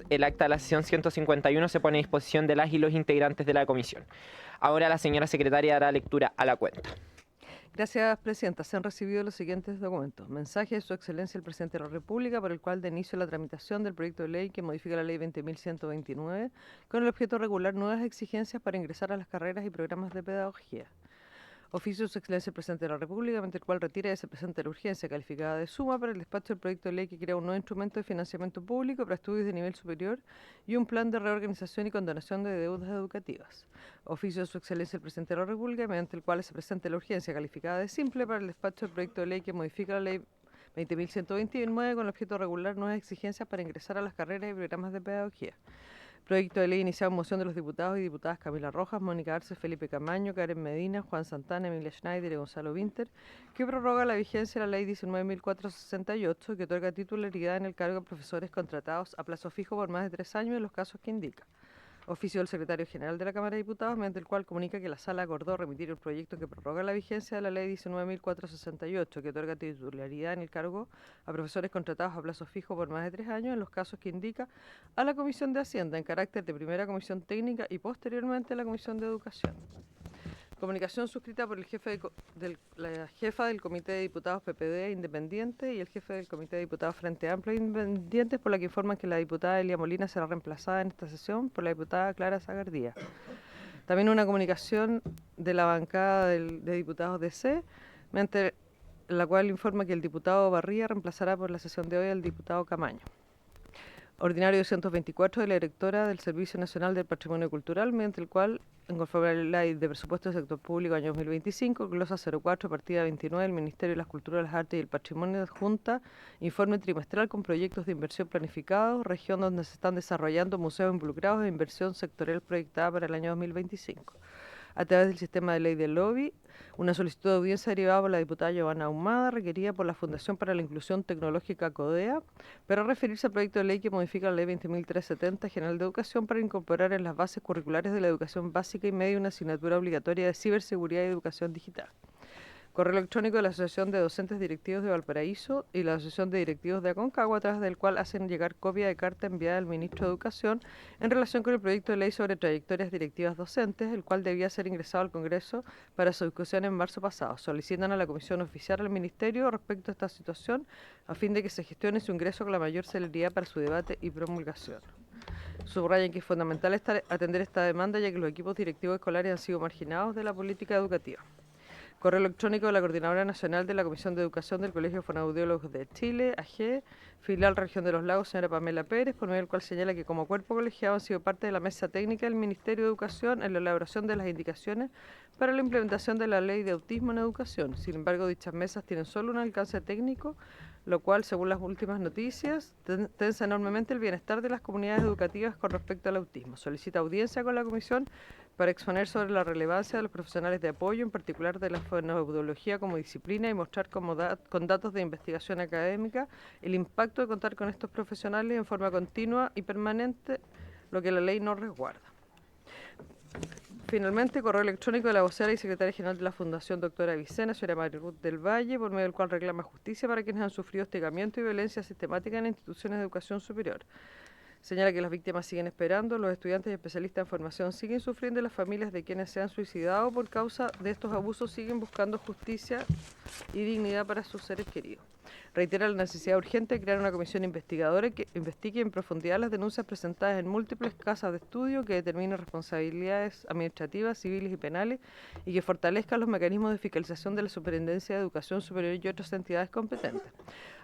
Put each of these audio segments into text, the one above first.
el acta de la sesión 151 se pone a disposición de las y los integrantes de la comisión. Ahora la señora secretaria dará lectura a la cuenta. Gracias, Presidenta. Se han recibido los siguientes documentos. Mensaje de Su Excelencia el Presidente de la República por el cual da inicio la tramitación del proyecto de ley que modifica la Ley 20.129 con el objeto de regular nuevas exigencias para ingresar a las carreras y programas de pedagogía. Oficio de Su Excelencia el Presidente de la República, mediante el cual retira y se presenta la urgencia calificada de suma para el despacho del proyecto de ley que crea un nuevo instrumento de financiamiento público para estudios de nivel superior y un plan de reorganización y condonación de deudas educativas. Oficio de Su Excelencia el Presidente de la República, mediante el cual se presenta la urgencia calificada de simple para el despacho del proyecto de ley que modifica la Ley 20.129 con el objeto de regular nuevas exigencias para ingresar a las carreras y programas de pedagogía. Proyecto de ley iniciado en moción de los diputados y diputadas Camila Rojas, Mónica Arce, Felipe Camaño, Karen Medina, Juan Santana, Emilia Schneider y Gonzalo Winter, que prorroga la vigencia de la Ley 19.468, que otorga titularidad en el cargo de profesores contratados a plazo fijo por más de 3 años en los casos que indica. Oficio del Secretario General de la Cámara de Diputados, mediante el cual comunica que la Sala acordó remitir el proyecto que prorroga la vigencia de la Ley 19.468, que otorga titularidad en el cargo a profesores contratados a plazo fijo por más de 3 años en los casos que indica, a la Comisión de Hacienda en carácter de primera comisión técnica y posteriormente a la Comisión de Educación. Comunicación suscrita por el la jefa del Comité de Diputados PPD Independiente y el jefe del Comité de Diputados Frente Amplio Independientes, por la que informan que la diputada Elia Molina será reemplazada en esta sesión por la diputada Clara Zagardía. También una comunicación de la bancada de diputados DC, mediante la cual informa que el diputado Barría reemplazará por la sesión de hoy al diputado Camaño. Ordinario 224 de la directora del Servicio Nacional del Patrimonio Cultural, mediante el cual, en conformidad a la Ley de Presupuesto del Sector Público año 2025, glosa 04, partida 29 del Ministerio de las Culturas, las Artes y el Patrimonio adjunta, informe trimestral con proyectos de inversión planificados, región donde se están desarrollando museos involucrados e inversión sectorial proyectada para el año 2025. A través del sistema de ley del lobby, una solicitud de audiencia derivada por la diputada Giovanna Ahumada, requerida por la Fundación para la Inclusión Tecnológica CODEA, para referirse al proyecto de ley que modifica la Ley 20.370 General de Educación para incorporar en las bases curriculares de la educación básica y media una asignatura obligatoria de ciberseguridad y educación digital. Correo electrónico de la Asociación de Docentes Directivos de Valparaíso y la Asociación de Directivos de Aconcagua, a través del cual hacen llegar copia de carta enviada al Ministro de Educación en relación con el proyecto de ley sobre trayectorias directivas docentes, el cual debía ser ingresado al Congreso para su discusión en marzo pasado. Solicitan a la Comisión Oficial al Ministerio respecto a esta situación, a fin de que se gestione su ingreso con la mayor celeridad para su debate y promulgación. Subrayan que es fundamental atender esta demanda, ya que los equipos directivos escolares han sido marginados de la política educativa. Correo electrónico de la Coordinadora Nacional de la Comisión de Educación del Colegio de Fonoaudiólogos de Chile, AG, filial Región de los Lagos, señora Pamela Pérez, por medio del cual señala que como cuerpo colegiado han sido parte de la mesa técnica del Ministerio de Educación en la elaboración de las indicaciones para la implementación de la Ley de Autismo en Educación. Sin embargo, dichas mesas tienen solo un alcance técnico, lo cual, según las últimas noticias, tensa enormemente el bienestar de las comunidades educativas con respecto al autismo. Solicita audiencia con la Comisión para exponer sobre la relevancia de los profesionales de apoyo, en particular de la fonoaudiología como disciplina, y mostrar con datos de investigación académica el impacto de contar con estos profesionales en forma continua y permanente, lo que la ley no resguarda. Finalmente, correo electrónico de la vocera y secretaria general de la Fundación Doctora Avicena, señora Mariluz del Valle, por medio del cual reclama justicia para quienes han sufrido hostigamiento y violencia sistemática en instituciones de educación superior. Señala que las víctimas siguen esperando, los estudiantes y especialistas en formación siguen sufriendo y las familias de quienes se han suicidado por causa de estos abusos siguen buscando justicia y dignidad para sus seres queridos. Reitera la necesidad urgente de crear una comisión investigadora que investigue en profundidad las denuncias presentadas en múltiples casas de estudio, que determine responsabilidades administrativas, civiles y penales y que fortalezca los mecanismos de fiscalización de la Superintendencia de Educación Superior y otras entidades competentes.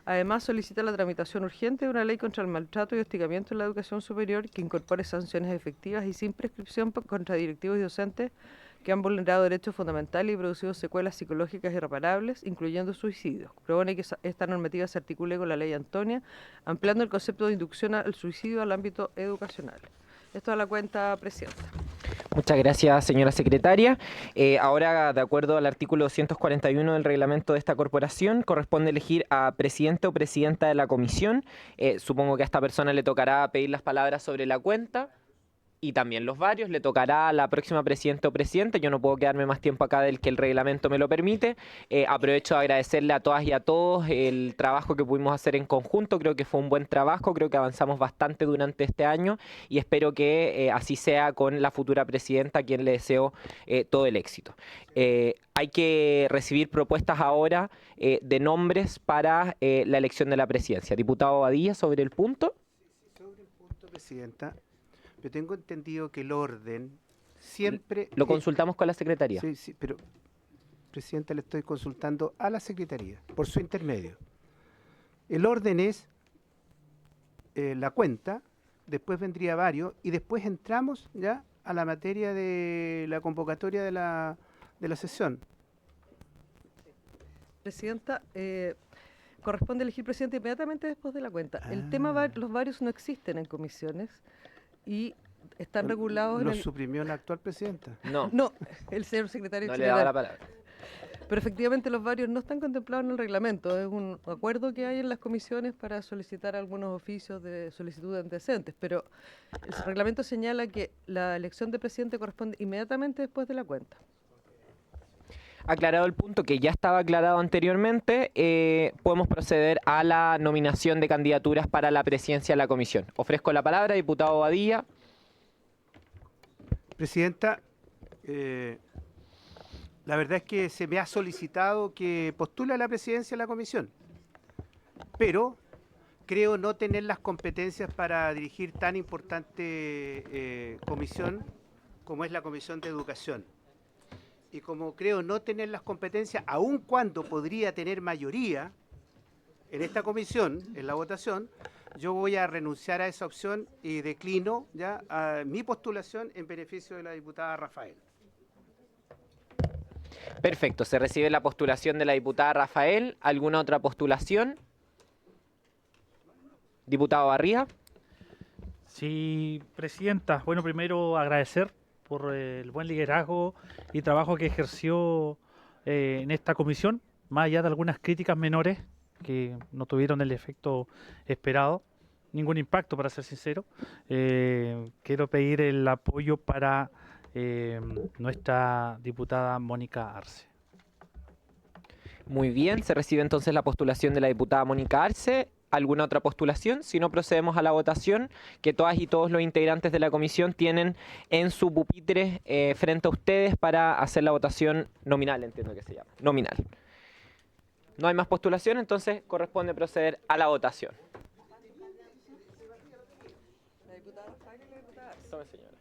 Además, solicita la tramitación urgente de una ley contra el maltrato y hostigamiento en la educación superior que incorpore sanciones efectivas y sin prescripción contra directivos y docentes que han vulnerado derechos fundamentales y producido secuelas psicológicas irreparables, incluyendo suicidios. Propone que esta normativa se articule con la ley Antonia, ampliando el concepto de inducción al suicidio al ámbito educacional. Esto a la cuenta, Presidenta. Muchas gracias, señora secretaria. Ahora, de acuerdo al artículo 241 del reglamento de esta corporación, corresponde elegir a presidente o presidenta de la comisión. Supongo que a esta persona le tocará pedir las palabras sobre la cuenta. y también los varios. Le tocará a la próxima presidenta o presidente. Yo no puedo quedarme más tiempo acá del que el reglamento me lo permite. Aprovecho de agradecerle a todas y a todos el trabajo que pudimos hacer en conjunto. Creo que fue un buen trabajo, creo que avanzamos bastante durante este año y espero que así sea con la futura presidenta, a quien le deseo todo el éxito. Hay que recibir propuestas ahora de nombres para la elección de la presidencia. Diputado Badilla, sobre el punto. Sobre el punto, presidenta. Yo tengo entendido que el orden siempre... Lo consultamos con la Secretaría. Sí, sí, pero, presidenta, le estoy consultando a la Secretaría, por su intermedio. El orden es la cuenta, después vendría varios, y después entramos ya a la materia de la convocatoria de la sesión. Presidenta, corresponde elegir presidente inmediatamente después de la cuenta. El tema, los varios no existen en comisiones y están regulados... ¿Lo suprimió la actual presidenta? No. No, el señor secretario No le general. daba la palabra. Pero efectivamente los varios no están contemplados en el reglamento. Es un acuerdo que hay en las comisiones para solicitar algunos oficios de solicitud de antecedentes. Pero el reglamento señala que la elección de presidente corresponde inmediatamente después de la cuenta. Aclarado el punto que ya estaba aclarado anteriormente, podemos proceder a la nominación de candidaturas para la presidencia de la comisión. Ofrezco la palabra, diputado Badilla. Presidenta, la verdad es que se me ha solicitado que postule a la presidencia de la comisión, pero creo no tener las competencias para dirigir tan importante comisión como es la Comisión de Educación. Y como creo no tener las competencias, aun cuando podría tener mayoría en esta comisión, en la votación, yo voy a renunciar a esa opción y declino ya a mi postulación en beneficio de la diputada Rafael. Perfecto, se recibe la postulación de la diputada Rafael. ¿Alguna otra postulación? Diputado Barría. Sí, presidenta. Bueno, primero agradecer por el buen liderazgo y trabajo que ejerció en esta comisión, más allá de algunas críticas menores que no tuvieron el efecto esperado, ningún impacto, para ser sincero. Quiero pedir el apoyo para nuestra diputada Mónica Arce. Muy bien, se recibe entonces la postulación de la diputada Mónica Arce. ¿Alguna otra postulación? Si no, procedemos a la votación que todas y todos los integrantes de la comisión tienen en su pupitre frente a ustedes para hacer la votación nominal, entiendo que se llama. Nominal. No hay más postulación, entonces corresponde proceder a la votación. La diputada Rafael y la diputada Arce. Tome, señora.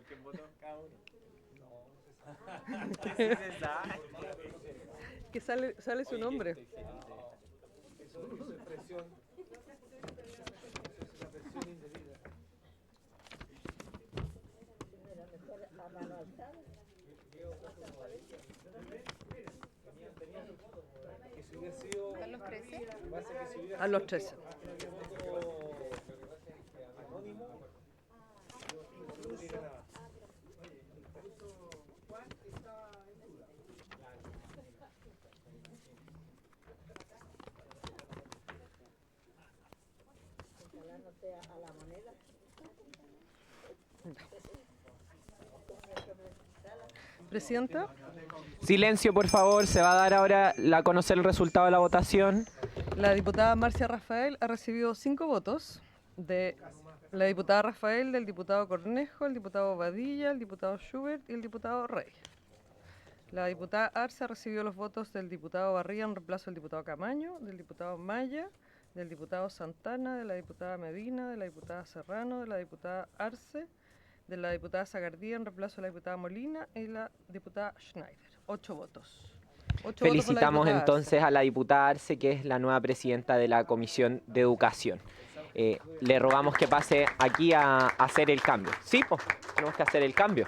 ¿Quién votó cada uno? Que sale su nombre. A los 13. Presidenta. Silencio, por favor. Se va a dar ahora a conocer el resultado de la votación. La diputada Marcia Rafael ha recibido 5 votos de la diputada Rafael, del diputado Cornejo, el diputado Badilla, el diputado Schubert y el diputado Rey. La diputada Arce ha recibido los votos del diputado Barría en reemplazo del diputado Camaño, del diputado Maya, del diputado Santana, de la diputada Medina, de la diputada Serrano, de la diputada Arce, de la diputada Zagardía en reemplazo de la diputada Molina y la diputada Schneider. 8 votos. 8 votos por la Felicitamos diputada entonces Arce. a la diputada Arce, que es la nueva presidenta de la Comisión de Educación. Le rogamos que pase aquí a hacer el cambio. Sí, pues, tenemos que hacer el cambio.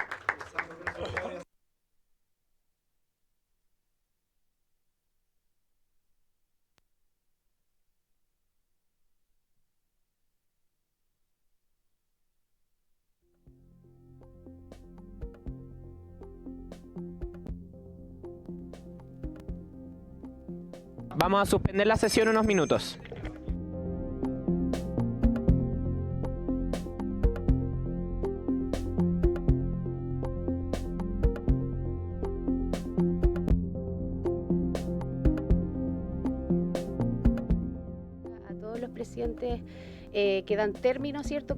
Vamos a suspender la sesión unos minutos. A todos los presidentes que dan término, ¿cierto?,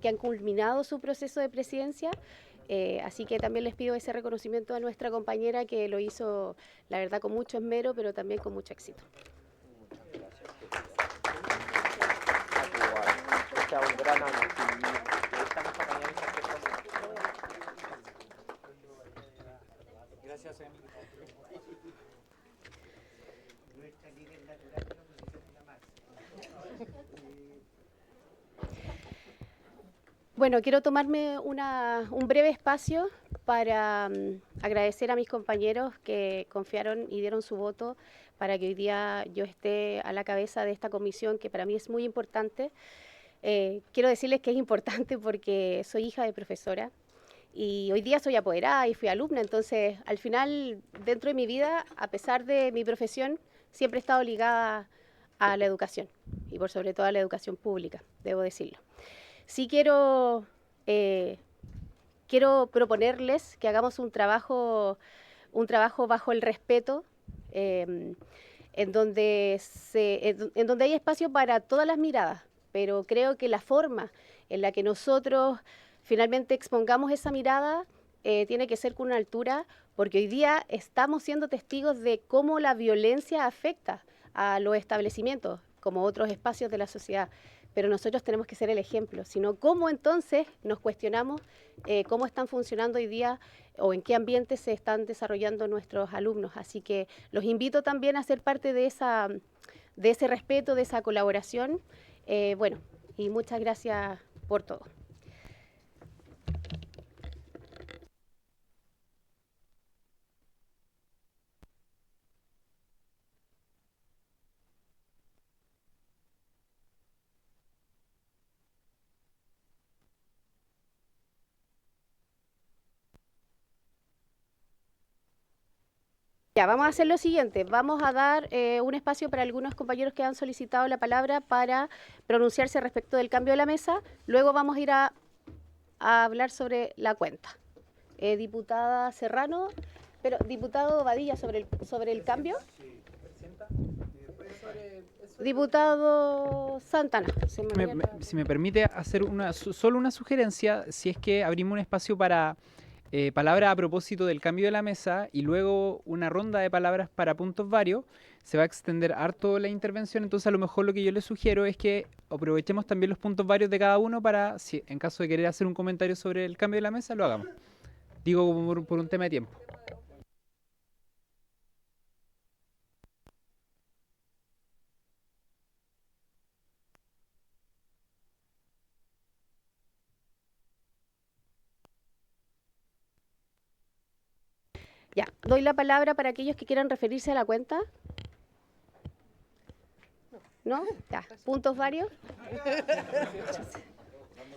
que han culminado su proceso de presidencia. Así que también les pido ese reconocimiento a nuestra compañera que lo hizo, la verdad, con mucho esmero, pero también con mucho éxito. Gracias, Bueno, quiero tomarme un breve espacio para agradecer a mis compañeros que confiaron y dieron su voto para que hoy día yo esté a la cabeza de esta comisión, que para mí es muy importante. Quiero decirles que es importante porque soy hija de profesora y hoy día soy apoderada y fui alumna, entonces al final dentro de mi vida, a pesar de mi profesión, siempre he estado ligada a la educación y por sobre todo a la educación pública, debo decirlo. Sí quiero proponerles que hagamos un trabajo bajo el respeto, en donde hay espacio para todas las miradas, pero creo que la forma en la que nosotros finalmente expongamos esa mirada tiene que ser con una altura, porque hoy día estamos siendo testigos de cómo la violencia afecta a los establecimientos, como otros espacios de la sociedad. Pero nosotros tenemos que ser el ejemplo, sino cómo entonces nos cuestionamos cómo están funcionando hoy día o en qué ambiente se están desarrollando nuestros alumnos. Así que los invito también a ser parte de ese respeto, de esa colaboración. Bueno, y muchas gracias por todo. Ya, vamos a hacer lo siguiente, vamos a dar un espacio para algunos compañeros que han solicitado la palabra para pronunciarse respecto del cambio de la mesa, luego vamos a ir a hablar sobre la cuenta. Diputada Serrano, pero diputado Badilla sobre el cambio. Diputado Santana. Si me permite hacer solo una sugerencia, si es que abrimos un espacio para palabras a propósito del cambio de la mesa y luego una ronda de palabras para puntos varios, se va a extender harto la intervención, entonces a lo mejor lo que yo les sugiero es que aprovechemos también los puntos varios de cada uno para, si en caso de querer hacer un comentario sobre el cambio de la mesa, lo hagamos. Digo por un tema de tiempo. Ya, doy la palabra para aquellos que quieran referirse a la cuenta. ¿No? Ya, puntos varios.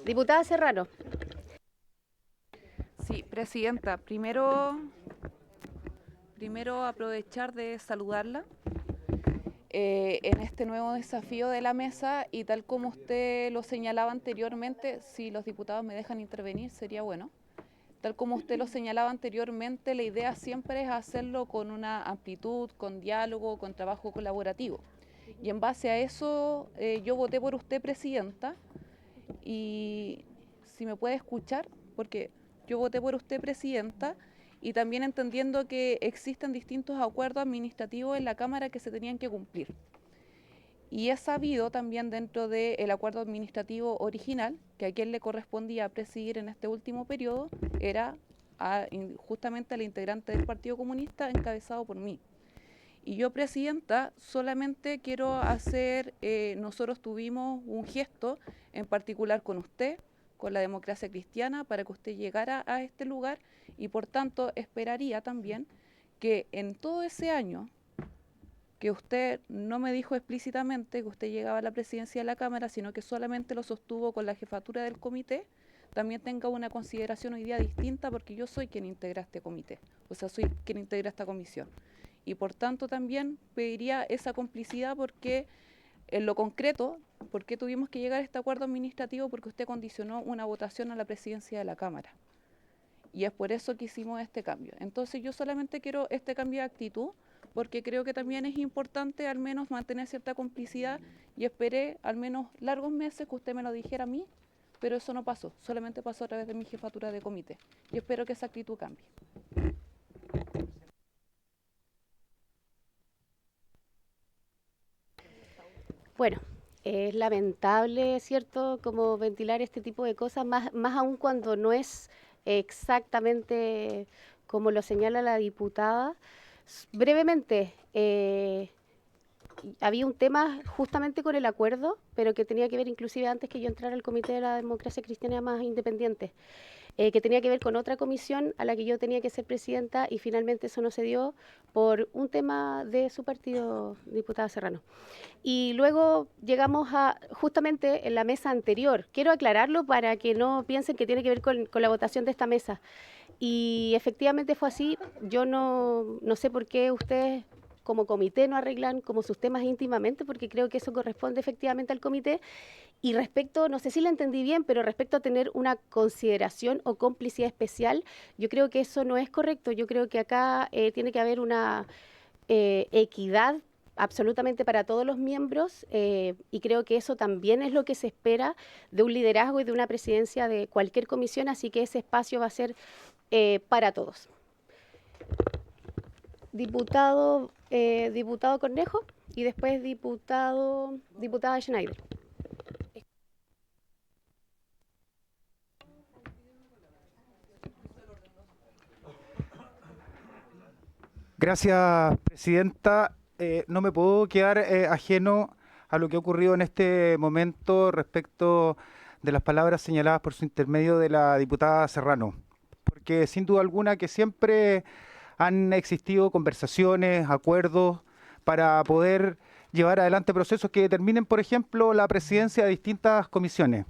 Diputada Serrano. Sí, presidenta, primero aprovechar de saludarla en este nuevo desafío de la mesa y tal como usted lo señalaba anteriormente, si los diputados me dejan intervenir sería bueno. Tal como usted lo señalaba anteriormente, la idea siempre es hacerlo con una amplitud, con diálogo, con trabajo colaborativo. Y en base a eso yo voté por usted, presidenta, y si me puede escuchar, porque yo voté por usted, presidenta, y también entendiendo que existen distintos acuerdos administrativos en la Cámara que se tenían que cumplir. Y es sabido también dentro del acuerdo administrativo original que a quien le correspondía presidir en este último periodo era justamente al integrante del Partido Comunista encabezado por mí. Y yo, presidenta, solamente quiero hacer, nosotros tuvimos un gesto en particular con usted, con la Democracia Cristiana, para que usted llegara a este lugar y por tanto esperaría también que en todo ese año que usted no me dijo explícitamente que usted llegaba a la presidencia de la Cámara, sino que solamente lo sostuvo con la jefatura del comité, también tenga una consideración hoy día distinta porque yo soy quien integra este comité, o sea, soy quien integra esta comisión. Y por tanto también pediría esa complicidad porque en lo concreto, ¿por qué tuvimos que llegar a este acuerdo administrativo? Porque usted condicionó una votación a la presidencia de la Cámara. Y es por eso que hicimos este cambio. Entonces yo solamente quiero este cambio de actitud porque creo que también es importante al menos mantener cierta complicidad y esperé al menos largos meses que usted me lo dijera a mí, pero eso no pasó, solamente pasó a través de mi jefatura de comité. Y espero que esa actitud cambie. Bueno, es lamentable, ¿cierto?, como ventilar este tipo de cosas, más aún cuando no es exactamente como lo señala la diputada. Brevemente, había un tema justamente con el acuerdo, pero que tenía que ver inclusive antes que yo entrara al Comité de la Democracia Cristiana más Independiente, que tenía que ver con otra comisión a la que yo tenía que ser presidenta y finalmente eso no se dio por un tema de su partido, diputada Serrano. Y luego llegamos a, justamente en la mesa anterior, quiero aclararlo para que no piensen que tiene que ver con la votación de esta mesa. Y efectivamente fue así, yo no sé por qué ustedes como comité no arreglan como sus temas íntimamente, porque creo que eso corresponde efectivamente al comité. Y respecto, no sé si lo entendí bien, pero respecto a tener una consideración o complicidad especial, yo creo que eso no es correcto. Yo creo que acá tiene que haber una equidad absolutamente para todos los miembros y creo que eso también es lo que se espera de un liderazgo y de una presidencia de cualquier comisión, así que ese espacio va a ser para todos. Diputado Cornejo y después diputada Schneider. Gracias, presidenta. No me puedo quedar ajeno a lo que ha ocurrido en este momento respecto de las palabras señaladas por su intermedio de la diputada Serrano, porque sin duda alguna que siempre han existido conversaciones, acuerdos para poder llevar adelante procesos que determinen, por ejemplo, la presidencia de distintas comisiones.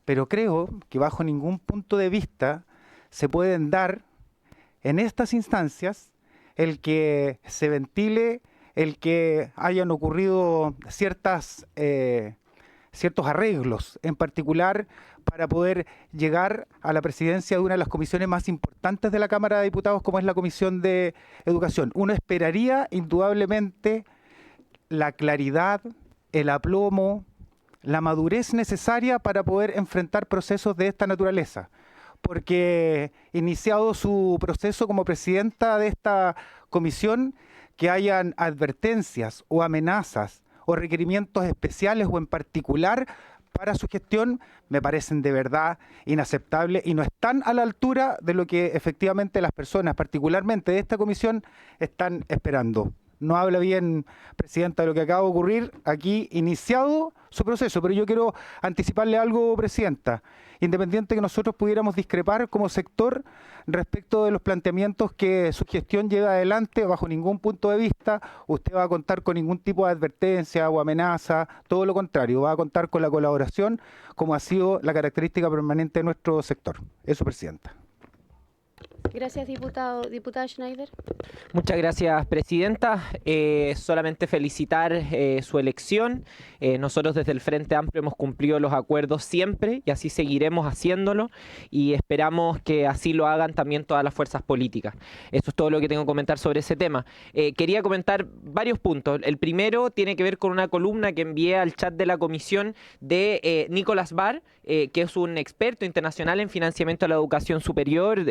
Pero creo que bajo ningún punto de vista se pueden dar en estas instancias el que se ventile, el que hayan ocurrido ciertos arreglos, en particular para poder llegar a la presidencia de una de las comisiones más importantes de la Cámara de Diputados, como es la Comisión de Educación. Uno esperaría indudablemente la claridad, el aplomo, la madurez necesaria para poder enfrentar procesos de esta naturaleza, porque iniciado su proceso como presidenta de esta comisión, que hayan advertencias o amenazas o requerimientos especiales o en particular para su gestión, me parecen de verdad inaceptables y no están a la altura de lo que efectivamente las personas, particularmente de esta comisión, están esperando. No habla bien, presidenta, de lo que acaba de ocurrir aquí, iniciado su proceso, pero yo quiero anticiparle algo, presidenta. Independiente que nosotros pudiéramos discrepar como sector respecto de los planteamientos que su gestión lleva adelante, bajo ningún punto de vista, usted va a contar con ningún tipo de advertencia o amenaza, todo lo contrario, va a contar con la colaboración, como ha sido la característica permanente de nuestro sector. Eso, presidenta. Gracias, diputado. Diputada Schneider. Muchas gracias, presidenta. Solamente felicitar su elección. Nosotros desde el Frente Amplio hemos cumplido los acuerdos siempre y así seguiremos haciéndolo y esperamos que así lo hagan también todas las fuerzas políticas. Eso es todo lo que tengo que comentar sobre ese tema. Quería comentar varios puntos. El primero tiene que ver con una columna que envié al chat de la comisión de Nicolás Barr, que es un experto internacional en financiamiento de la educación superior,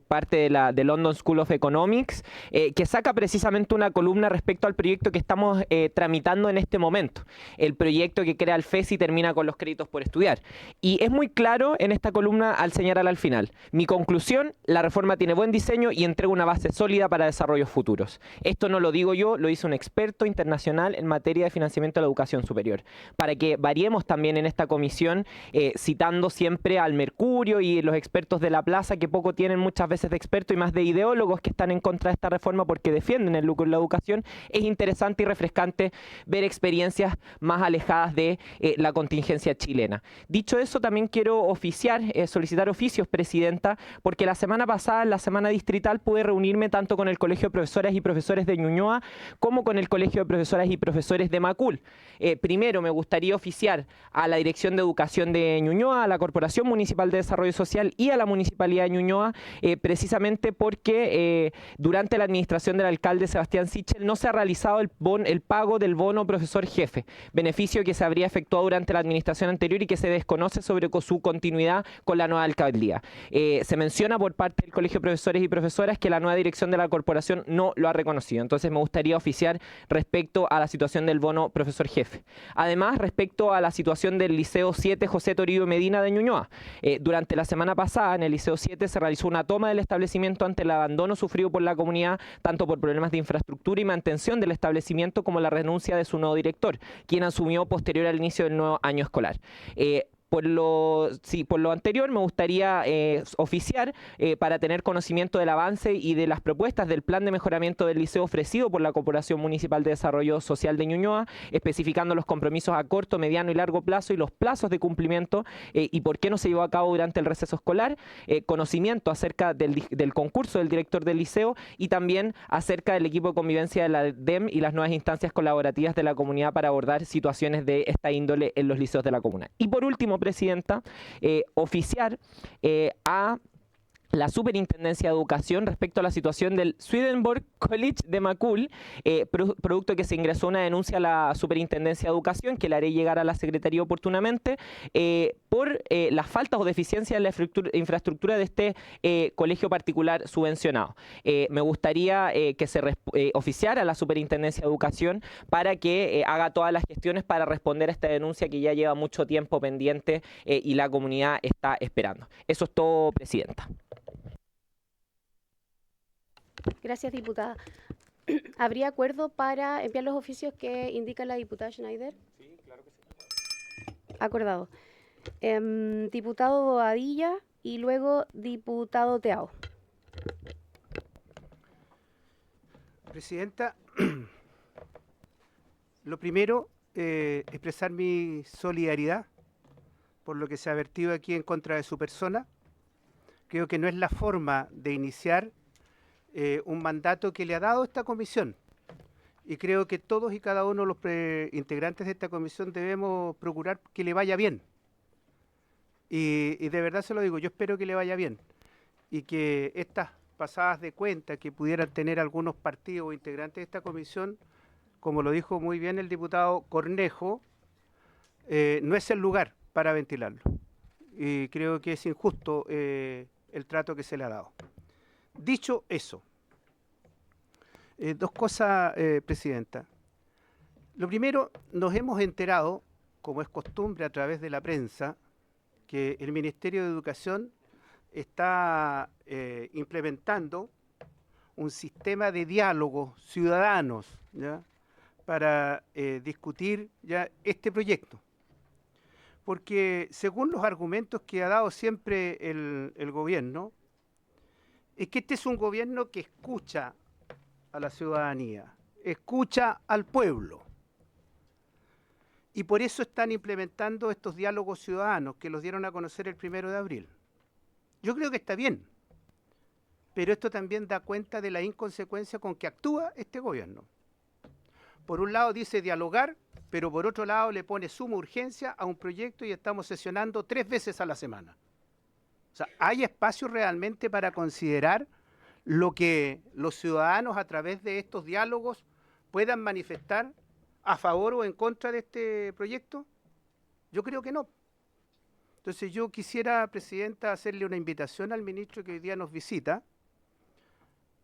parte de London School of Economics, que saca precisamente una columna respecto al proyecto que estamos tramitando en este momento. El proyecto que crea el FES y termina con los créditos por estudiar. Y es muy claro en esta columna al señalar al final: mi conclusión, la reforma tiene buen diseño y entrega una base sólida para desarrollos futuros. Esto no lo digo yo, lo hizo un experto internacional en materia de financiamiento de la educación superior. Para que variemos también en esta comisión, citando siempre al Mercurio y los expertos de la plaza, que poco tienen muchas veces de expertos y más de ideólogos que están en contra de esta reforma porque defienden el lucro en la educación, es interesante y refrescante ver experiencias más alejadas de la contingencia chilena. Dicho eso, también quiero solicitar oficios, presidenta, porque la semana pasada, en la semana distrital, pude reunirme tanto con el Colegio de Profesoras y Profesores de Ñuñoa como con el Colegio de Profesoras y Profesores de Macul. Primero, me gustaría oficiar a la Dirección de Educación de Ñuñoa, a la Corporación Municipal de Desarrollo Social y a la Municipalidad de Ñuñoa, precisamente porque durante la administración del alcalde Sebastián Sichel no se ha realizado el pago del bono profesor jefe, beneficio que se habría efectuado durante la administración anterior y que se desconoce sobre su continuidad con la nueva alcaldía. Se menciona por parte del Colegio de Profesores y Profesoras que la nueva dirección de la corporación no lo ha reconocido. Entonces me gustaría oficiar respecto a la situación del bono profesor jefe. Además, respecto a la situación del Liceo 7 José Toribio Medina de Ñuñoa. Durante la semana pasada en el Liceo 7 se realizó una toma del establecimiento ante el abandono sufrido por la comunidad, tanto por problemas de infraestructura y mantención del establecimiento como la renuncia de su nuevo director, quien asumió posterior al inicio del nuevo año escolar. Por lo anterior, me gustaría oficiar para tener conocimiento del avance y de las propuestas del plan de mejoramiento del liceo ofrecido por la Corporación Municipal de Desarrollo Social de Ñuñoa, especificando los compromisos a corto, mediano y largo plazo y los plazos de cumplimiento y por qué no se llevó a cabo durante el receso escolar, conocimiento acerca del concurso del director del liceo y también acerca del equipo de convivencia de la DEM y las nuevas instancias colaborativas de la comunidad para abordar situaciones de esta índole en los liceos de la comuna. Y por último, presidenta, oficiar a la Superintendencia de Educación respecto a la situación del Swedenborg College de Macul, producto que se ingresó una denuncia a la Superintendencia de Educación, que la haré llegar a la Secretaría oportunamente, por las faltas o deficiencias en la infraestructura de este colegio particular subvencionado. Me gustaría que se oficiara a la Superintendencia de Educación para que haga todas las gestiones para responder a esta denuncia que ya lleva mucho tiempo pendiente y la comunidad está esperando. Eso es todo, presidenta. Gracias, diputada. ¿Habría acuerdo para enviar los oficios que indica la diputada Schneider? Sí, claro que sí. Acordado. Diputado Bobadilla y luego diputado Teao. Presidenta, lo primero, expresar mi solidaridad por lo que se ha vertido aquí en contra de su persona. Creo que no es la forma de iniciar un mandato que le ha dado esta comisión. Y creo que todos y cada uno de los integrantes de esta comisión debemos procurar que le vaya bien. Y de verdad se lo digo, yo espero que le vaya bien. Y que estas pasadas de cuenta que pudieran tener algunos partidos o integrantes de esta comisión, como lo dijo muy bien el diputado Cornejo, no es el lugar para ventilarlo. Y creo que es injusto el trato que se le ha dado. Dicho eso, dos cosas, presidenta. Lo primero, nos hemos enterado, como es costumbre a través de la prensa, que el Ministerio de Educación está implementando un sistema de diálogo ciudadanos, ¿ya?, para discutir ya este proyecto. Porque según los argumentos que ha dado siempre el gobierno, es que este es un gobierno que escucha a la ciudadanía, escucha al pueblo. Y por eso están implementando estos diálogos ciudadanos que los dieron a conocer el 1 de abril. Yo creo que está bien, pero esto también da cuenta de la inconsecuencia con que actúa este gobierno. Por un lado dice dialogar, pero por otro lado le pone suma urgencia a un proyecto y estamos sesionando 3 veces a la semana. O sea, ¿hay espacio realmente para considerar lo que los ciudadanos a través de estos diálogos puedan manifestar a favor o en contra de este proyecto? Yo creo que no. Entonces yo quisiera, Presidenta, hacerle una invitación al ministro que hoy día nos visita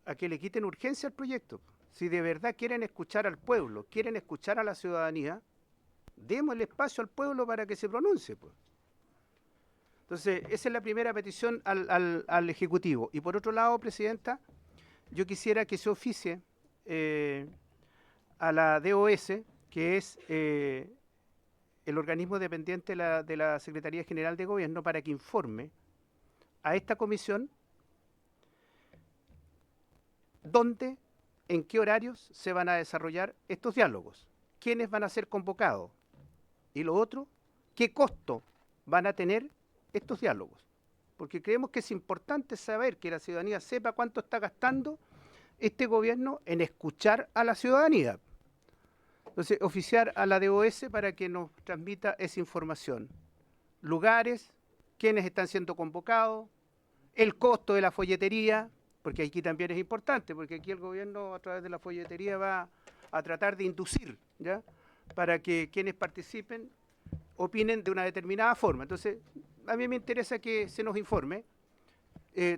a que le quiten urgencia al proyecto. Si de verdad quieren escuchar al pueblo, quieren escuchar a la ciudadanía, demos el espacio al pueblo para que se pronuncie, pues. Entonces, esa es la primera petición al Ejecutivo. Y por otro lado, Presidenta, yo quisiera que se oficie a la DOS, que es el organismo dependiente de la Secretaría General de Gobierno, para que informe a esta comisión dónde, en qué horarios se van a desarrollar estos diálogos, quiénes van a ser convocados y lo otro, qué costo van a tener estos diálogos. Porque creemos que es importante saber, que la ciudadanía sepa cuánto está gastando este gobierno en escuchar a la ciudadanía. Entonces, oficiar a la DOS para que nos transmita esa información. Lugares, quiénes están siendo convocados, el costo de la folletería, porque aquí también es importante, porque aquí el gobierno a través de la folletería va a tratar de inducir, ¿ya?, para que quienes participen opinen de una determinada forma. Entonces, a mí me interesa que se nos informe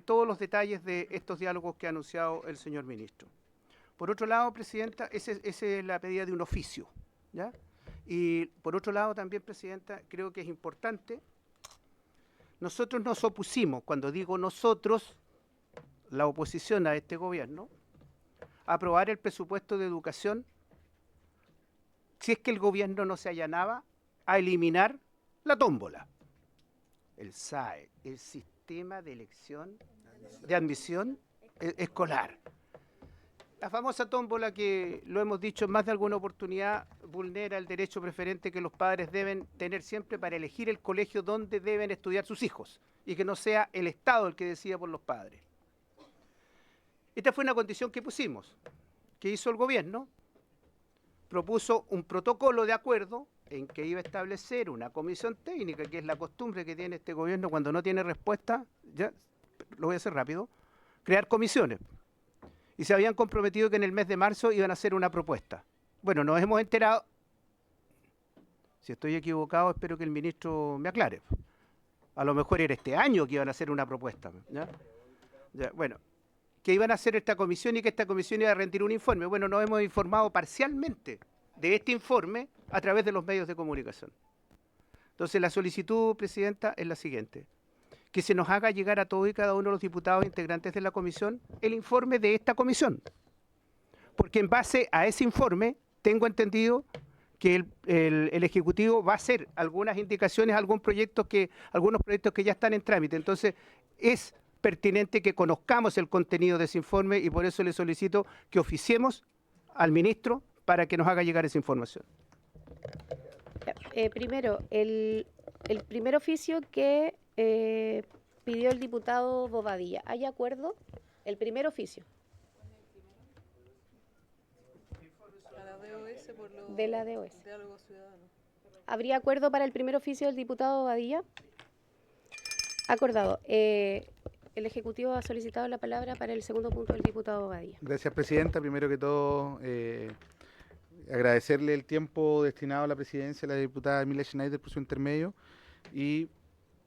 todos los detalles de estos diálogos que ha anunciado el señor ministro. Por otro lado, Presidenta, esa es la pedida de un oficio, ¿ya? Y por otro lado también, Presidenta, creo que es importante, nosotros nos opusimos, cuando digo nosotros, la oposición a este gobierno, a aprobar el presupuesto de educación si es que el gobierno no se allanaba a eliminar la tómbola, el SAE, el Sistema de Elección de Admisión Escolar. La famosa tómbola que, lo hemos dicho en más de alguna oportunidad, vulnera el derecho preferente que los padres deben tener siempre para elegir el colegio donde deben estudiar sus hijos y que no sea el Estado el que decida por los padres. Esta fue una condición que pusimos, que hizo el gobierno, propuso un protocolo de acuerdo en que iba a establecer una comisión técnica, que es la costumbre que tiene este gobierno cuando no tiene respuesta, ya lo voy a hacer rápido, crear comisiones. Y se habían comprometido que en el mes de marzo iban a hacer una propuesta. Bueno, nos hemos enterado, si estoy equivocado, espero que el ministro me aclare. A lo mejor era este año que iban a hacer una propuesta, ¿ya? Ya, bueno, que iban a hacer esta comisión y que esta comisión iba a rendir un informe. Bueno, nos hemos informado parcialmente de este informe a través de los medios de comunicación. Entonces, la solicitud, Presidenta, es la siguiente: que se nos haga llegar a todos y cada uno de los diputados integrantes de la comisión el informe de esta comisión. Porque en base a ese informe, tengo entendido que el Ejecutivo va a hacer algunas indicaciones, algunos proyectos que ya están en trámite. Entonces, es pertinente que conozcamos el contenido de ese informe y por eso le solicito que oficiemos al ministro para que nos haga llegar esa información. Primero, el primer oficio que pidió el diputado Bobadilla. ¿Hay acuerdo? El primer oficio. De la DOS. ¿Habría acuerdo para el primer oficio del diputado Bobadilla? Acordado. El Ejecutivo ha solicitado la palabra para el segundo punto del diputado Bobadilla. Gracias, Presidenta. Primero que todo, agradecerle el tiempo destinado a la presidencia a la diputada Emilia Schneider por su intermedio y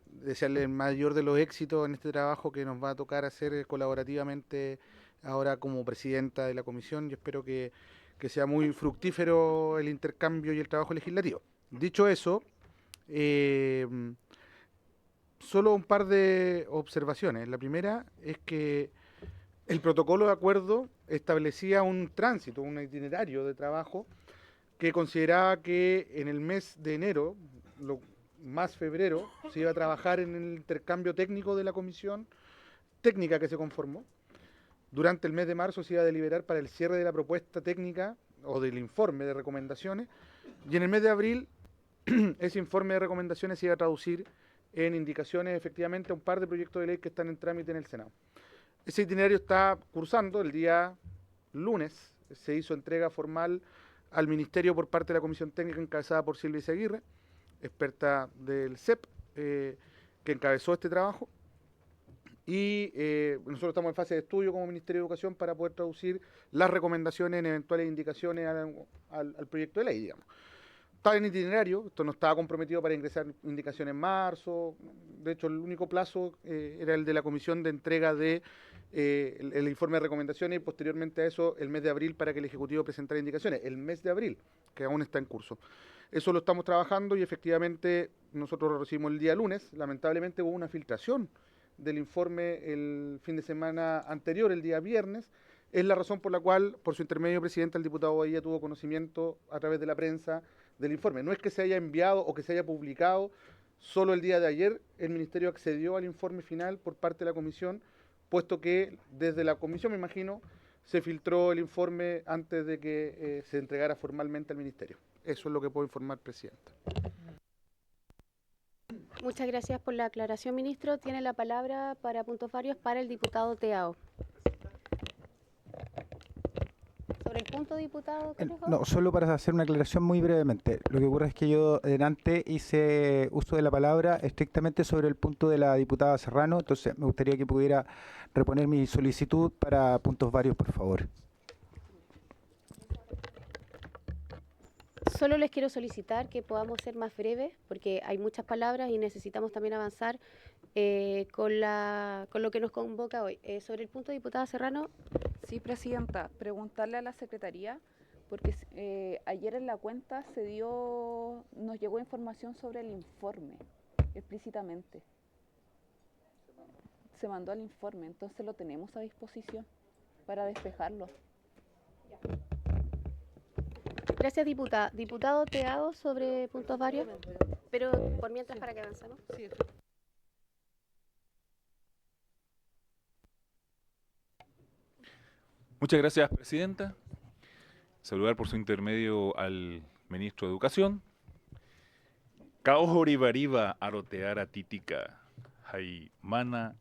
desearle el mayor de los éxitos en este trabajo que nos va a tocar hacer colaborativamente ahora como presidenta de la comisión. Yo espero que sea muy fructífero el intercambio y el trabajo legislativo. Dicho eso, solo un par de observaciones. La primera es que el protocolo de acuerdo establecía un tránsito, un itinerario de trabajo que consideraba que en el mes de enero, más febrero, se iba a trabajar en el intercambio técnico de la comisión técnica que se conformó. Durante el mes de marzo se iba a deliberar para el cierre de la propuesta técnica o del informe de recomendaciones, y en el mes de abril ese informe de recomendaciones se iba a traducir en indicaciones efectivamente a un par de proyectos de ley que están en trámite en el Senado. Ese itinerario está cursando. El día lunes se hizo entrega formal al Ministerio por parte de la Comisión Técnica encabezada por Silvia Izaguirre, experta del CEP, que encabezó este trabajo. Y nosotros estamos en fase de estudio como Ministerio de Educación para poder traducir las recomendaciones en eventuales indicaciones al proyecto de ley, digamos. Estaba en itinerario, esto no estaba comprometido para ingresar indicaciones en marzo. De hecho, el único plazo era el de la comisión de entrega de el informe de recomendaciones y posteriormente a eso el mes de abril para que el Ejecutivo presentara indicaciones. El mes de abril, que aún está en curso. Eso lo estamos trabajando y efectivamente nosotros lo recibimos el día lunes. Lamentablemente hubo una filtración del informe el fin de semana anterior, el día viernes. Es la razón por la cual, por su intermedio, presidente, el diputado Bahía tuvo conocimiento a través de la prensa del informe. No es que se haya enviado o que se haya publicado, solo el día de ayer el Ministerio accedió al informe final por parte de la Comisión, puesto que desde la Comisión, me imagino, se filtró el informe antes de que se entregara formalmente al Ministerio. Eso es lo que puedo informar, presidenta. Muchas gracias por la aclaración, ministro. Tiene la palabra para puntos varios para el diputado Teao. Sobre el punto, diputado Conejo. No, solo para hacer una aclaración muy brevemente. Lo que ocurre es que yo delante hice uso de la palabra estrictamente sobre el punto de la diputada Serrano, entonces me gustaría que pudiera reponer mi solicitud para puntos varios, por favor. Solo les quiero solicitar que podamos ser más breves, porque hay muchas palabras y necesitamos también avanzar con lo que nos convoca hoy. Sobre el punto, diputada Serrano. Sí, presidenta, preguntarle a la Secretaría, porque ayer en la cuenta nos llegó información sobre el informe, explícitamente. Se mandó el informe, entonces lo tenemos a disposición para despejarlo. Gracias, diputada. Diputado Teao, sobre puntos varios, pero por mientras para que avancemos. Sí, Muchas gracias, presidenta. Saludar por su intermedio al ministro de Educación. Kaohoribariba aroteara titica, hay mana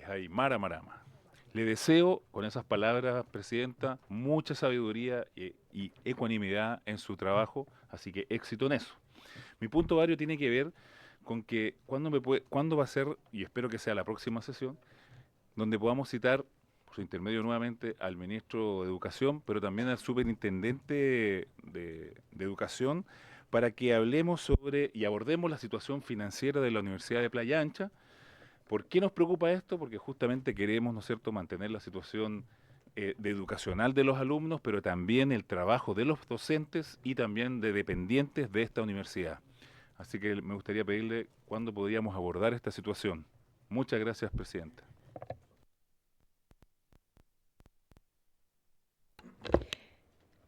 hay mara marama. Le deseo, con esas palabras, presidenta, mucha sabiduría y ecuanimidad en su trabajo, así que éxito en eso. Mi punto vario tiene que ver con que cuándo va a ser, y espero que sea la próxima sesión, donde podamos citar por su intermedio nuevamente al ministro de Educación, pero también al superintendente de Educación, para que hablemos sobre y abordemos la situación financiera de la Universidad de Playa Ancha. ¿Por qué nos preocupa esto? Porque justamente queremos, ¿no es cierto?, mantener la situación educacional de los alumnos, pero también el trabajo de los docentes y también de dependientes de esta universidad. Así que me gustaría pedirle cuándo podríamos abordar esta situación. Muchas gracias, presidenta.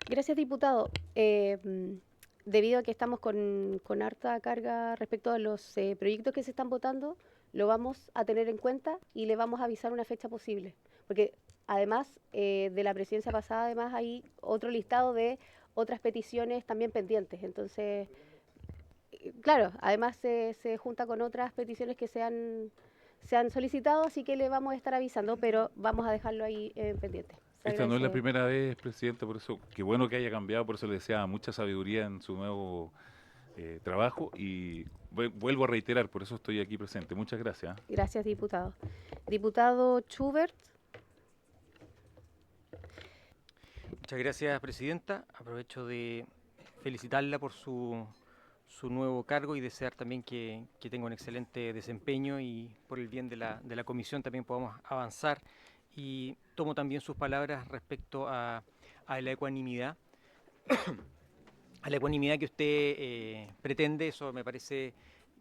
Gracias, diputado. Debido a que estamos con harta carga respecto a los proyectos que se están votando, lo vamos a tener en cuenta y le vamos a avisar una fecha posible. Porque además de la presidencia pasada, además hay otro listado de otras peticiones también pendientes. Entonces, claro, además se junta con otras peticiones que se han solicitado, así que le vamos a estar avisando, pero vamos a dejarlo ahí pendiente. Esta no es la primera vez, presidente, por eso, qué bueno que haya cambiado, por eso le deseaba mucha sabiduría en su nuevo trabajo y vuelvo a reiterar, por eso estoy aquí presente. Muchas gracias. Gracias, diputado. Diputado Schubert. Muchas gracias, presidenta. Aprovecho de felicitarla por su nuevo cargo y desear también que tenga un excelente desempeño y por el bien de la comisión también podamos avanzar. Y tomo también sus palabras respecto a la ecuanimidad, a la ecuanimidad que usted pretende. Eso me parece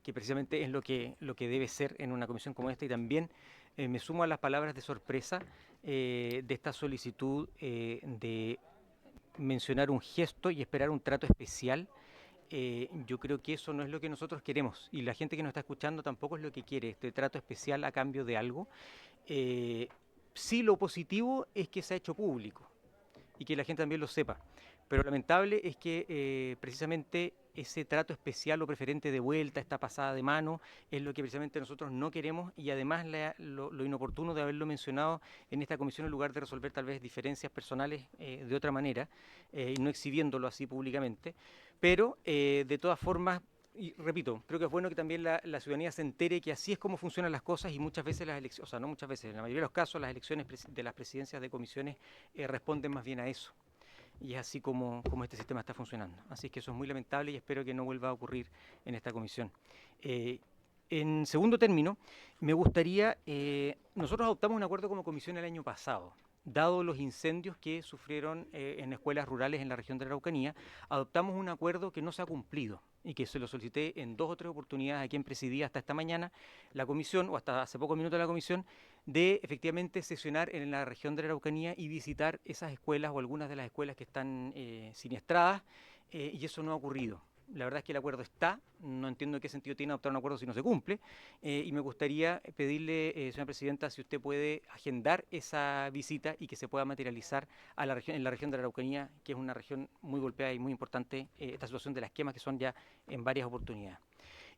que precisamente es lo que debe ser en una comisión como esta. Y también me sumo a las palabras de sorpresa de esta solicitud de mencionar un gesto y esperar un trato especial. Yo creo que eso no es lo que nosotros queremos y la gente que nos está escuchando tampoco es lo que quiere, este trato especial a cambio de algo. Sí, lo positivo es que se ha hecho público y que la gente también lo sepa, pero lamentable es que precisamente ese trato especial o preferente de vuelta, esta pasada de mano, es lo que precisamente nosotros no queremos, y además lo inoportuno de haberlo mencionado en esta comisión en lugar de resolver tal vez diferencias personales de otra manera, y no exhibiéndolo así públicamente. Pero de todas formas, y repito, creo que es bueno que también la ciudadanía se entere que así es como funcionan las cosas, y muchas veces las elecciones, o sea, no muchas veces, en la mayoría de los casos las elecciones de las presidencias de comisiones responden más bien a eso. Y es así como este sistema está funcionando. Así que eso es muy lamentable y espero que no vuelva a ocurrir en esta comisión. En segundo término, me gustaría, nosotros adoptamos un acuerdo como comisión el año pasado. Dado los incendios que sufrieron en escuelas rurales en la región de la Araucanía, adoptamos un acuerdo que no se ha cumplido y que se lo solicité en 2 o 3 oportunidades a quien presidía hasta esta mañana la comisión, o hasta hace pocos minutos la comisión, de efectivamente sesionar en la región de la Araucanía y visitar esas escuelas o algunas de las escuelas que están siniestradas, y eso no ha ocurrido. La verdad es que el acuerdo está, no entiendo qué sentido tiene adoptar un acuerdo si no se cumple, y me gustaría pedirle, señora presidenta, si usted puede agendar esa visita y que se pueda materializar a en la región de la Araucanía, que es una región muy golpeada y muy importante, esta situación de las quemas que son ya en varias oportunidades.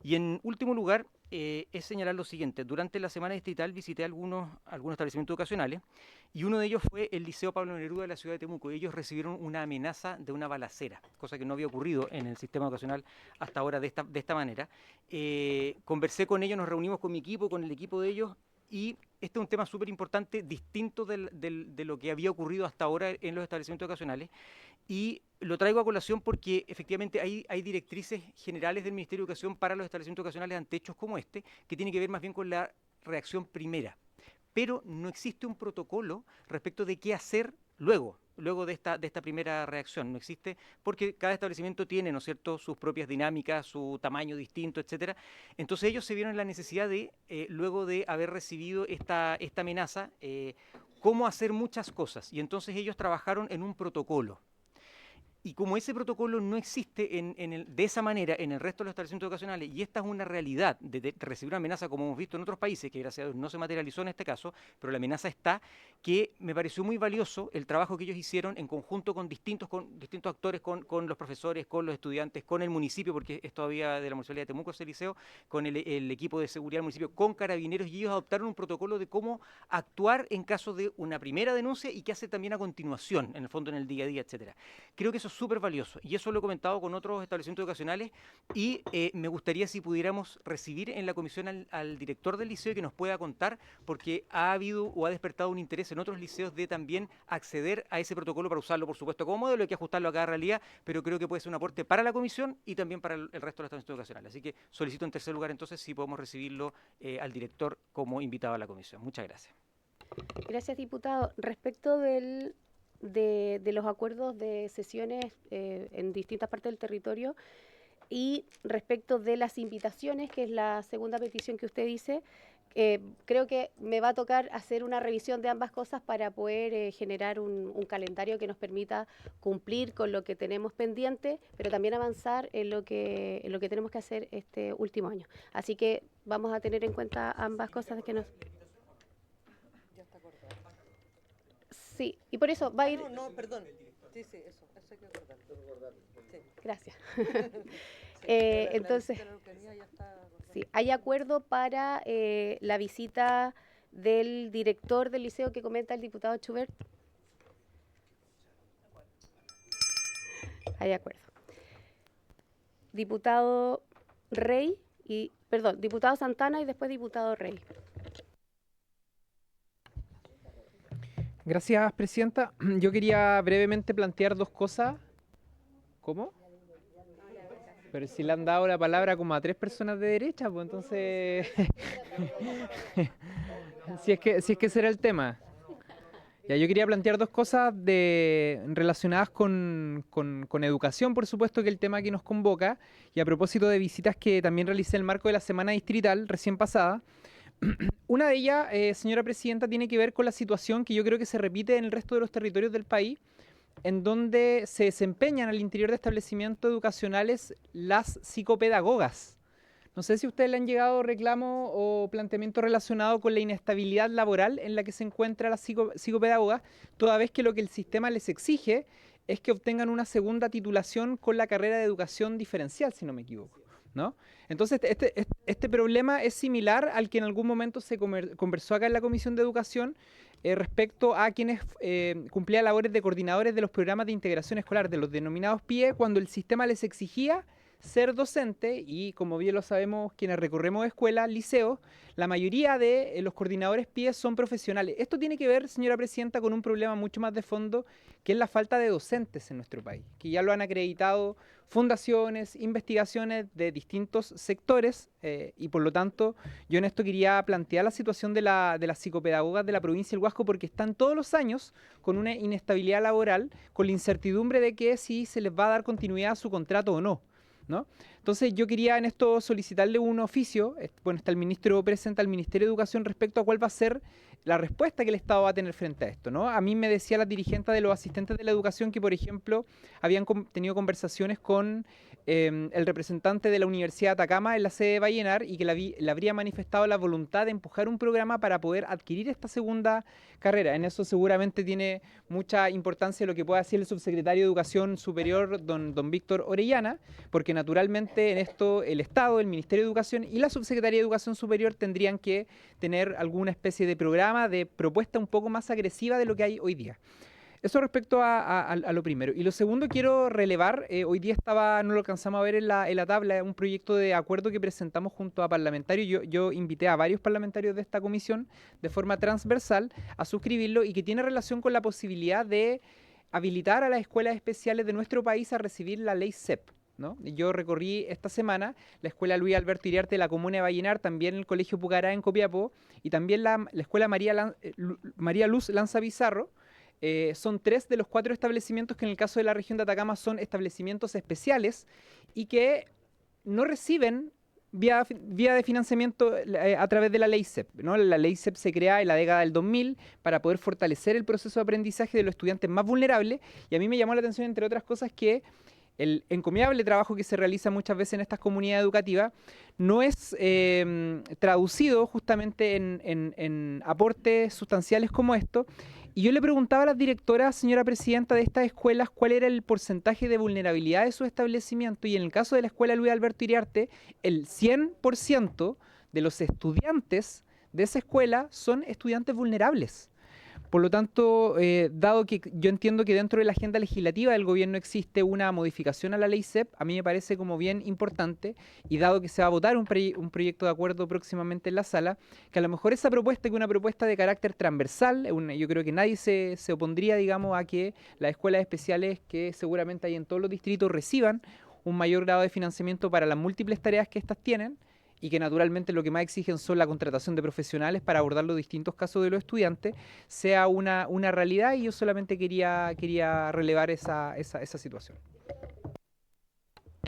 Y en último lugar, es señalar lo siguiente. Durante la semana distrital visité algunos establecimientos educacionales, y uno de ellos fue el Liceo Pablo Neruda de la ciudad de Temuco. Ellos recibieron una amenaza de una balacera, cosa que no había ocurrido en el sistema educacional hasta ahora de esta manera. Conversé con ellos, nos reunimos con mi equipo, con el equipo de ellos, y este es un tema súper importante, distinto de lo que había ocurrido hasta ahora en los establecimientos educacionales, y lo traigo a colación porque efectivamente hay directrices generales del Ministerio de Educación para los establecimientos educacionales ante hechos como este, que tiene que ver más bien con la reacción primera. Pero no existe un protocolo respecto de qué hacer luego de esta primera reacción. No existe, porque cada establecimiento tiene, ¿no es cierto?, sus propias dinámicas, su tamaño distinto, etcétera. Entonces ellos se vieron en la necesidad de, luego de haber recibido esta amenaza, cómo hacer muchas cosas. Y entonces ellos trabajaron en un protocolo. Y como ese protocolo no existe de esa manera en el resto de los establecimientos educacionales, y esta es una realidad de recibir una amenaza como hemos visto en otros países, que gracias a Dios no se materializó en este caso, pero la amenaza está, que me pareció muy valioso el trabajo que ellos hicieron en conjunto con distintos actores, con los profesores, con los estudiantes, con el municipio, porque es todavía de la Municipalidad de Temuco ese liceo, con el equipo de seguridad del municipio, con carabineros, y ellos adoptaron un protocolo de cómo actuar en caso de una primera denuncia y qué hacer también a continuación, en el fondo, en el día a día, etcétera. Creo que eso es súper valioso, y eso lo he comentado con otros establecimientos educacionales, y me gustaría si pudiéramos recibir en la comisión al director del liceo y que nos pueda contar, porque ha habido o ha despertado un interés en otros liceos de también acceder a ese protocolo para usarlo, por supuesto, como modelo. Hay que ajustarlo a cada realidad, pero creo que puede ser un aporte para la comisión y también para el resto de los establecimientos educacionales. Así que solicito en tercer lugar entonces si podemos recibirlo al director como invitado a la comisión. Muchas gracias. Gracias, diputado. Respecto de los acuerdos de sesiones en distintas partes del territorio, y respecto de las invitaciones, que es la segunda petición que usted dice, creo que me va a tocar hacer una revisión de ambas cosas para poder generar un calendario que nos permita cumplir con lo que tenemos pendiente, pero también avanzar en lo que tenemos que hacer este último año. Así que vamos a tener en cuenta ambas cosas que nos... Sí, y por eso va a ir... No, perdón. Sí, eso hay que acordarlo. Sí. Gracias. Entonces, sí, hay acuerdo para la visita del director del liceo que comenta el diputado Schubert. Hay acuerdo. Diputado diputado Santana y después diputado Rey. Gracias, presidenta. Yo quería brevemente plantear dos cosas. ¿Cómo? Pero si le han dado la palabra como a 3 personas de derecha, pues entonces... si es que ese era el tema. Ya, yo quería plantear dos cosas relacionadas con educación, por supuesto, que es el tema que nos convoca, y a propósito de visitas que también realicé en el marco de la semana distrital recién pasada. Una de ellas, señora presidenta, tiene que ver con la situación que yo creo que se repite en el resto de los territorios del país, en donde se desempeñan al interior de establecimientos educacionales las psicopedagogas. No sé si a ustedes le han llegado reclamos o planteamientos relacionados con la inestabilidad laboral en la que se encuentra la psicopedagoga, toda vez que lo que el sistema les exige es que obtengan una segunda titulación con la carrera de educación diferencial, si no me equivoco, ¿no? Entonces, este problema es similar al que en algún momento se conversó acá en la Comisión de Educación respecto a quienes cumplían labores de coordinadores de los programas de integración escolar, de los denominados PIE, cuando el sistema les exigía ser docente y, como bien lo sabemos quienes recorremos escuelas, liceos, la mayoría de los coordinadores PIE son profesionales. Esto tiene que ver, señora presidenta, con un problema mucho más de fondo, que es la falta de docentes en nuestro país, que ya lo han acreditado fundaciones, investigaciones de distintos sectores y por lo tanto yo en esto quería plantear la situación de las psicopedagogas de la provincia del Huasco, porque están todos los años con una inestabilidad laboral, con la incertidumbre de que si se les va a dar continuidad a su contrato o no, ¿no? Entonces yo quería en esto solicitarle un oficio, bueno, está el ministro presente al Ministerio de Educación respecto a cuál va a ser la respuesta que el Estado va a tener frente a esto, ¿no? A mí me decía la dirigente de los asistentes de la educación que, por ejemplo, habían tenido conversaciones con el representante de la Universidad de Atacama en la sede de Vallenar y que le habría manifestado la voluntad de empujar un programa para poder adquirir esta segunda carrera. En eso seguramente tiene mucha importancia lo que pueda decir el subsecretario de Educación Superior, don Víctor Orellana, porque naturalmente en esto el Estado, el Ministerio de Educación y la Subsecretaría de Educación Superior tendrían que tener alguna especie de programa, de propuesta un poco más agresiva de lo que hay hoy día. Eso respecto a lo primero. Y lo segundo quiero relevar, hoy día no lo alcanzamos a ver en la tabla, un proyecto de acuerdo que presentamos junto a parlamentarios. Yo invité a varios parlamentarios de esta comisión de forma transversal a suscribirlo y que tiene relación con la posibilidad de habilitar a las escuelas especiales de nuestro país a recibir la ley CEP, ¿no? Yo recorrí esta semana la escuela Luis Alberto Iriarte de la comuna de Vallenar, también el colegio Pucará en Copiapó y también la escuela María Luz Lanza Bizarro. Son 3 de los 4 establecimientos que en el caso de la región de Atacama son establecimientos especiales y que no reciben vía de financiamiento a través de la ley CEP, ¿no? La ley CEP se crea en la década del 2000 para poder fortalecer el proceso de aprendizaje de los estudiantes más vulnerables y a mí me llamó la atención, entre otras cosas, que el encomiable trabajo que se realiza muchas veces en estas comunidades educativas no es traducido justamente en aportes sustanciales como esto. Y yo le preguntaba a las directoras, señora presidenta, de estas escuelas cuál era el porcentaje de vulnerabilidad de su establecimiento y en el caso de la escuela Luis Alberto Iriarte, el 100% de los estudiantes de esa escuela son estudiantes vulnerables. Por lo tanto, dado que yo entiendo que dentro de la agenda legislativa del gobierno existe una modificación a la ley CEP, a mí me parece como bien importante, y dado que se va a votar un proyecto de acuerdo próximamente en la sala, que a lo mejor esa propuesta, que es una propuesta de carácter transversal, yo creo que nadie se opondría, digamos, a que las escuelas especiales que seguramente hay en todos los distritos reciban un mayor grado de financiamiento para las múltiples tareas que éstas tienen, y que naturalmente lo que más exigen son la contratación de profesionales para abordar los distintos casos de los estudiantes, sea una realidad y yo solamente quería relevar esa situación.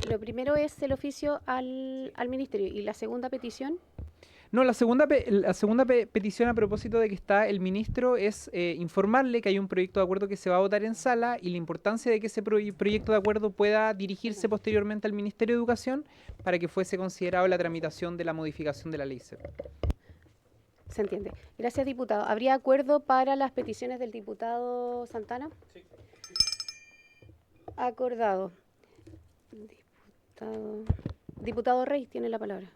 Lo primero es el oficio al Ministerio y la segunda petición. No, la segunda petición a propósito de que está el ministro es informarle que hay un proyecto de acuerdo que se va a votar en sala y la importancia de que ese proyecto de acuerdo pueda dirigirse posteriormente al Ministerio de Educación para que fuese considerado la tramitación de la modificación de la ley CEP. Se entiende. Gracias, diputado. ¿Habría acuerdo para las peticiones del diputado Santana? Sí. Acordado. Diputado Rey, tiene la palabra.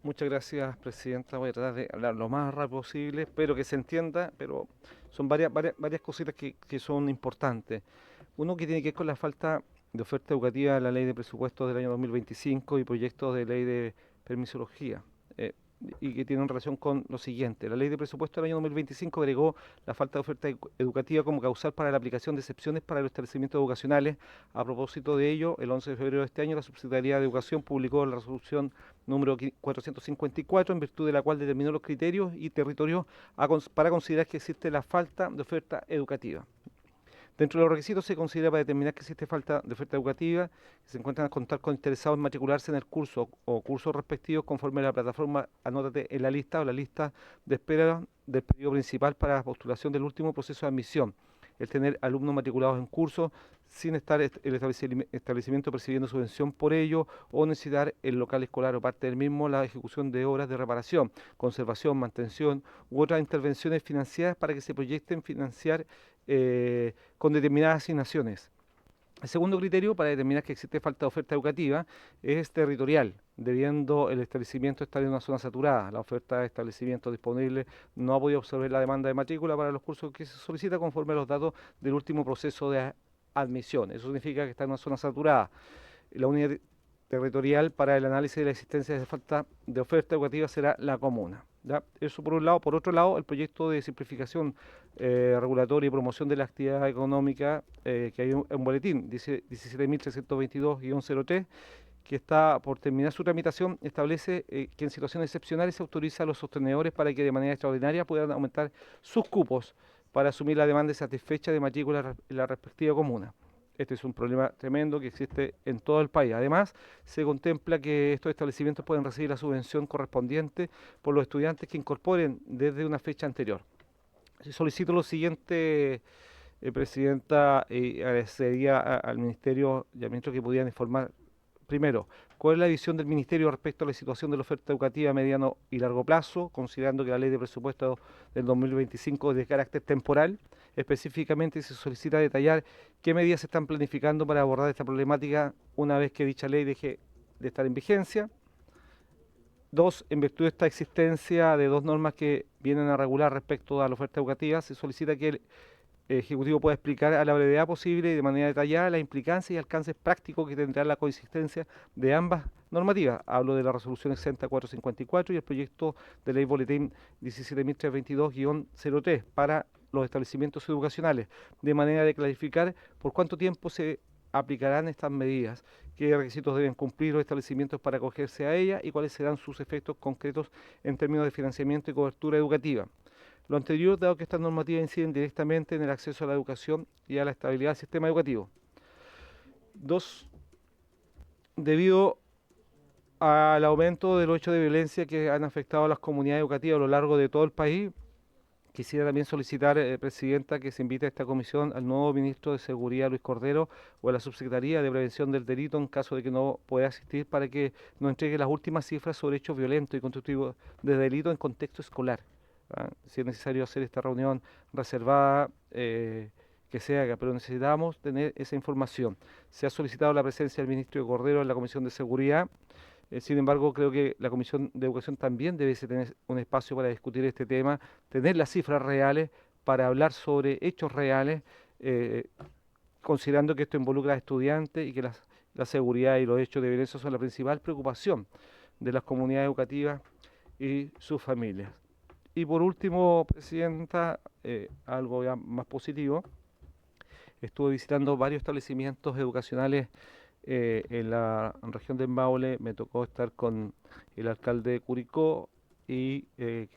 Muchas gracias, presidenta. Voy a tratar de hablar lo más rápido posible, espero que se entienda, pero son varias cositas que son importantes. Uno que tiene que ver con la falta de oferta educativa de la ley de presupuestos del año 2025 y proyectos de ley de permisología, y que tienen relación con lo siguiente. La ley de presupuestos del año 2025 agregó la falta de oferta educativa como causal para la aplicación de excepciones para los establecimientos educacionales. A propósito de ello, el 11 de febrero de este año, la Subsecretaría de Educación publicó la resolución número 454, en virtud de la cual determinó los criterios y territorios para considerar que existe la falta de oferta educativa. Dentro de los requisitos se considera para determinar que existe falta de oferta educativa que se encuentran a contar con interesados en matricularse en el curso o cursos respectivos conforme a la plataforma Anótate en la lista o la lista de espera del periodo principal para la postulación del último proceso de admisión. El tener alumnos matriculados en cursos sin estar el establecimiento percibiendo subvención por ello o necesitar el local escolar o parte del mismo la ejecución de obras de reparación, conservación, mantención u otras intervenciones financiadas para que se proyecten financiar con determinadas asignaciones. El segundo criterio para determinar que existe falta de oferta educativa es territorial, debiendo el establecimiento estar en una zona saturada. La oferta de establecimientos disponibles no ha podido absorber la demanda de matrícula para los cursos que se solicita conforme a los datos del último proceso de admisión. Eso significa que está en una zona saturada. La unidad territorial para el análisis de la existencia de falta de oferta educativa será la comuna. ¿Ya? Eso por un lado. Por otro lado, el proyecto de simplificación regulatoria y promoción de la actividad económica, que hay un boletín, dice 17.322-03, que está por terminar su tramitación, establece que en situaciones excepcionales se autoriza a los sostenedores para que de manera extraordinaria puedan aumentar sus cupos para asumir la demanda satisfecha de matrícula en la respectiva comuna. Este es un problema tremendo que existe en todo el país. Además, se contempla que estos establecimientos pueden recibir la subvención correspondiente por los estudiantes que incorporen desde una fecha anterior. Solicito lo siguiente, Presidenta, y agradecería al Ministerio y al Ministro que pudieran informar. Primero, ¿cuál es la visión del Ministerio respecto a la situación de la oferta educativa a mediano y largo plazo, considerando que la ley de presupuesto del 2025 es de carácter temporal? Específicamente se solicita detallar qué medidas se están planificando para abordar esta problemática una vez que dicha ley deje de estar en vigencia. Dos, en virtud de esta existencia de dos normas que vienen a regular respecto a la oferta educativa, se solicita que el Ejecutivo pueda explicar a la brevedad posible y de manera detallada la implicancia y alcances prácticos que tendrá la coexistencia de ambas normativas. Hablo de la resolución exenta 454 y el proyecto de ley boletín 17.322-03 para los establecimientos educacionales, de manera de clarificar por cuánto tiempo se aplicarán estas medidas, qué requisitos deben cumplir los establecimientos para acogerse a ellas y cuáles serán sus efectos concretos en términos de financiamiento y cobertura educativa. Lo anterior, dado que estas normativas inciden directamente en el acceso a la educación y a la estabilidad del sistema educativo. Dos, debido al aumento de los hechos de violencia que han afectado a las comunidades educativas a lo largo de todo el país, quisiera también solicitar, Presidenta, que se invite a esta comisión al nuevo Ministro de Seguridad, Luis Cordero, o a la Subsecretaría de Prevención del Delito, en caso de que no pueda asistir, para que nos entregue las últimas cifras sobre hechos violentos y constitutivos de delito en contexto escolar. Si es necesario hacer esta reunión reservada, que se haga, pero necesitamos tener esa información. Se ha solicitado la presencia del ministro Cordero en la Comisión de Seguridad, sin embargo, creo que la Comisión de Educación también debe tener un espacio para discutir este tema, tener las cifras reales para hablar sobre hechos reales, considerando que esto involucra a estudiantes y que la seguridad y los hechos de violencia son la principal preocupación de las comunidades educativas y sus familias. Y por último, Presidenta, algo ya más positivo, estuve visitando varios establecimientos educacionales en la región del Maule. Me tocó estar con el alcalde de Curicó y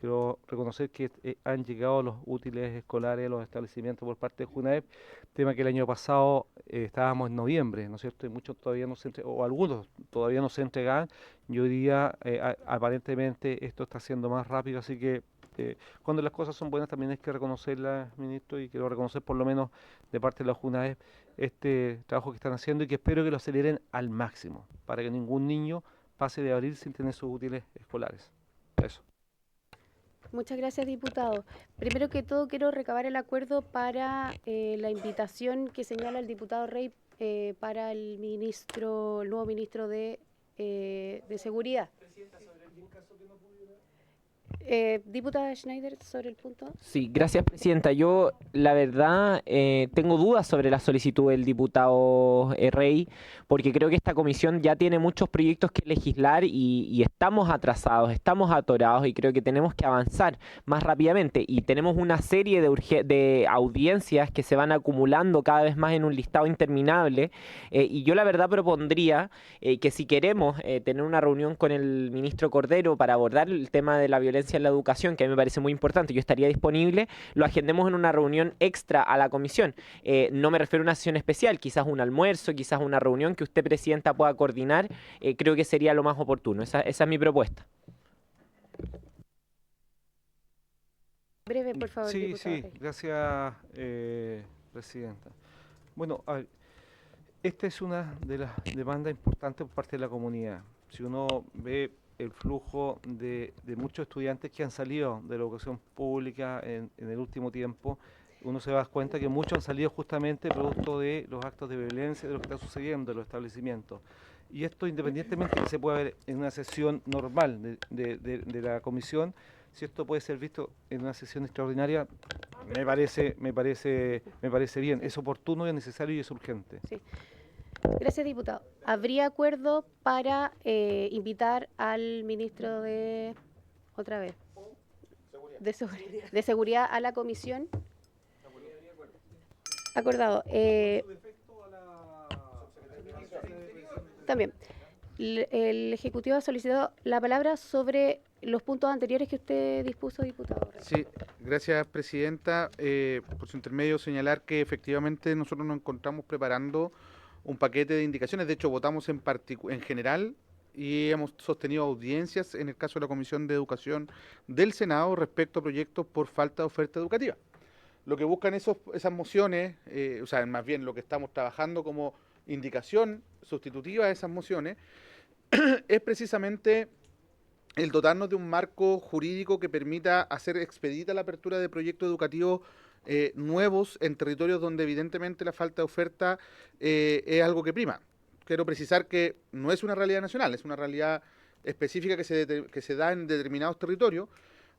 quiero reconocer que han llegado los útiles escolares a los establecimientos por parte de Junaep, tema que el año pasado estábamos en noviembre, ¿no es cierto? Y muchos todavía no se o algunos todavía no se entregaban, y hoy día aparentemente esto está siendo más rápido, así que cuando las cosas son buenas también hay que reconocerlas, ministro, y quiero reconocer por lo menos de parte de la Junaep este trabajo que están haciendo y que espero que lo aceleren al máximo, para que ningún niño pase de abril sin tener sus útiles escolares. Eso. Muchas gracias, diputado. Primero que todo, quiero recabar el acuerdo para la invitación que señala el diputado Rey para el nuevo ministro de Seguridad. Diputada Schneider, sobre el punto. Sí, gracias, Presidenta. Yo, la verdad, tengo dudas sobre la solicitud del diputado Rey, porque creo que esta comisión ya tiene muchos proyectos que legislar y estamos atrasados, estamos atorados, y creo que tenemos que avanzar más rápidamente. Y tenemos una serie de audiencias que se van acumulando cada vez más en un listado interminable. Y yo, la verdad, propondría que si queremos tener una reunión con el ministro Cordero para abordar el tema de la violencia en la educación, que a mí me parece muy importante, yo estaría disponible, lo agendemos en una reunión extra a la comisión. No me refiero a una sesión especial, quizás un almuerzo, quizás una reunión que usted, Presidenta, pueda coordinar, creo que sería lo más oportuno. Esa es mi propuesta. Breve, por favor, Sí, diputado sí, Rey. gracias, Presidenta. Bueno, a ver, esta es una de las demandas importantes por parte de la comunidad. Si uno ve el flujo de muchos estudiantes que han salido de la educación pública en el último tiempo, uno se da cuenta que muchos han salido justamente producto de los actos de violencia, de lo que está sucediendo en los establecimientos. Y esto, independientemente de que se pueda ver en una sesión normal de la comisión, si esto puede ser visto en una sesión extraordinaria, me parece bien. Es oportuno, es necesario y es urgente. Sí. Gracias, diputado. ¿Habría acuerdo para invitar al ministro de, otra vez, de seguridad a la comisión? Acordado. También, el Ejecutivo ha solicitado la palabra sobre los puntos anteriores que usted dispuso, diputado. Sí, gracias, presidenta. Por su intermedio, señalar que efectivamente nosotros nos encontramos preparando un paquete de indicaciones. De hecho, votamos en general y hemos sostenido audiencias en el caso de la Comisión de Educación del Senado respecto a proyectos por falta de oferta educativa. Lo que buscan esas mociones, o sea, más bien lo que estamos trabajando como indicación sustitutiva a esas mociones, es precisamente el dotarnos de un marco jurídico que permita hacer expedita la apertura de proyectos educativos nuevos en territorios donde evidentemente la falta de oferta es algo que prima. Quiero precisar que no es una realidad nacional, es una realidad específica que se da en determinados territorios.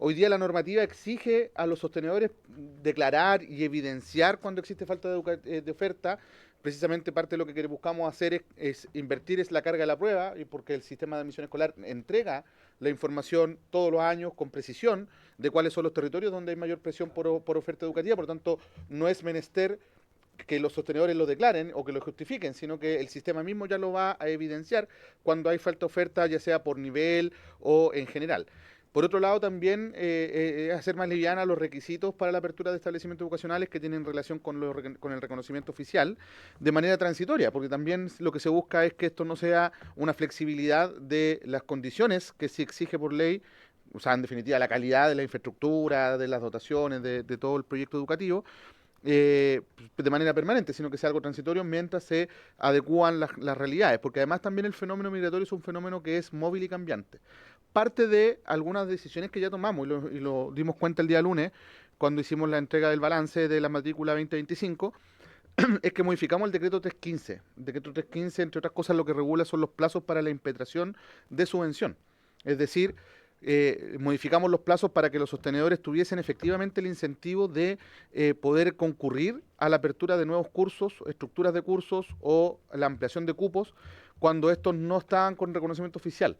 Hoy día la normativa exige a los sostenedores declarar y evidenciar cuando existe falta de oferta. Precisamente parte de lo que buscamos hacer es invertir la carga de la prueba, y porque el sistema de admisión escolar entrega la información todos los años con precisión de cuáles son los territorios donde hay mayor presión por oferta educativa. Por lo tanto, no es menester que los sostenedores lo declaren o que lo justifiquen, sino que el sistema mismo ya lo va a evidenciar cuando hay falta de oferta, ya sea por nivel o en general. Por otro lado, también hacer más liviana los requisitos para la apertura de establecimientos educacionales que tienen relación con el reconocimiento oficial de manera transitoria, porque también lo que se busca es que esto no sea una flexibilidad de las condiciones que se exige por ley, o sea, en definitiva, la calidad de la infraestructura, de las dotaciones, de todo el proyecto educativo, de manera permanente, sino que sea algo transitorio mientras se adecúan las realidades, porque además también el fenómeno migratorio es un fenómeno que es móvil y cambiante. Parte de algunas decisiones que ya tomamos, y lo dimos cuenta el día lunes, cuando hicimos la entrega del balance de la matrícula 2025, es que modificamos el decreto 315. El decreto 315, entre otras cosas, lo que regula son los plazos para la impetración de subvención. Es decir, modificamos los plazos para que los sostenedores tuviesen efectivamente el incentivo de poder concurrir a la apertura de nuevos cursos, estructuras de cursos o la ampliación de cupos cuando estos no estaban con reconocimiento oficial.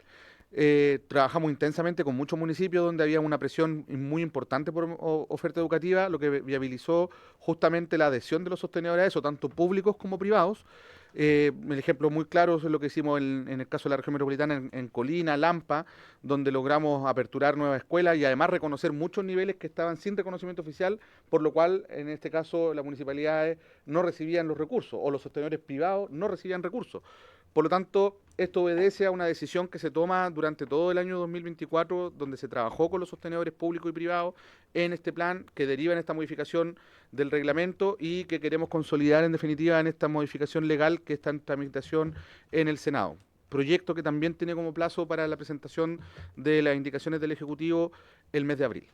Trabajamos intensamente con muchos municipios donde había una presión muy importante por oferta educativa, lo que viabilizó justamente la adhesión de los sostenedores a eso, tanto públicos como privados. El ejemplo muy claro es lo que hicimos en el caso de la región metropolitana, en Colina, Lampa, donde logramos aperturar nuevas escuelas y además reconocer muchos niveles que estaban sin reconocimiento oficial, por lo cual en este caso las municipalidades no recibían los recursos o los sostenedores privados no recibían recursos. Por lo tanto, esto obedece a una decisión que se toma durante todo el año 2024, donde se trabajó con los sostenedores públicos y privados en este plan que deriva en esta modificación del reglamento y que queremos consolidar en definitiva en esta modificación legal que está en tramitación en el Senado. Proyecto que también tiene como plazo para la presentación de las indicaciones del Ejecutivo el mes de abril.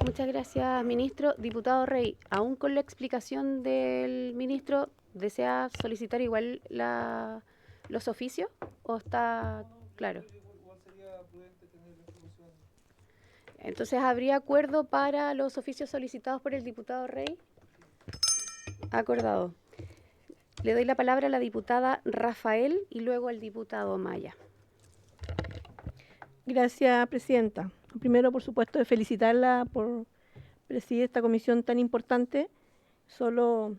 Muchas gracias, ministro. Diputado Rey, aún con la explicación del ministro, ¿desea solicitar igual los oficios o está claro? Entonces, ¿habría acuerdo para los oficios solicitados por el diputado Rey? Acordado. Le doy la palabra a la diputada Rafael y luego al diputado Maya. Gracias, presidenta. Primero, por supuesto, de felicitarla por presidir esta comisión tan importante. Solo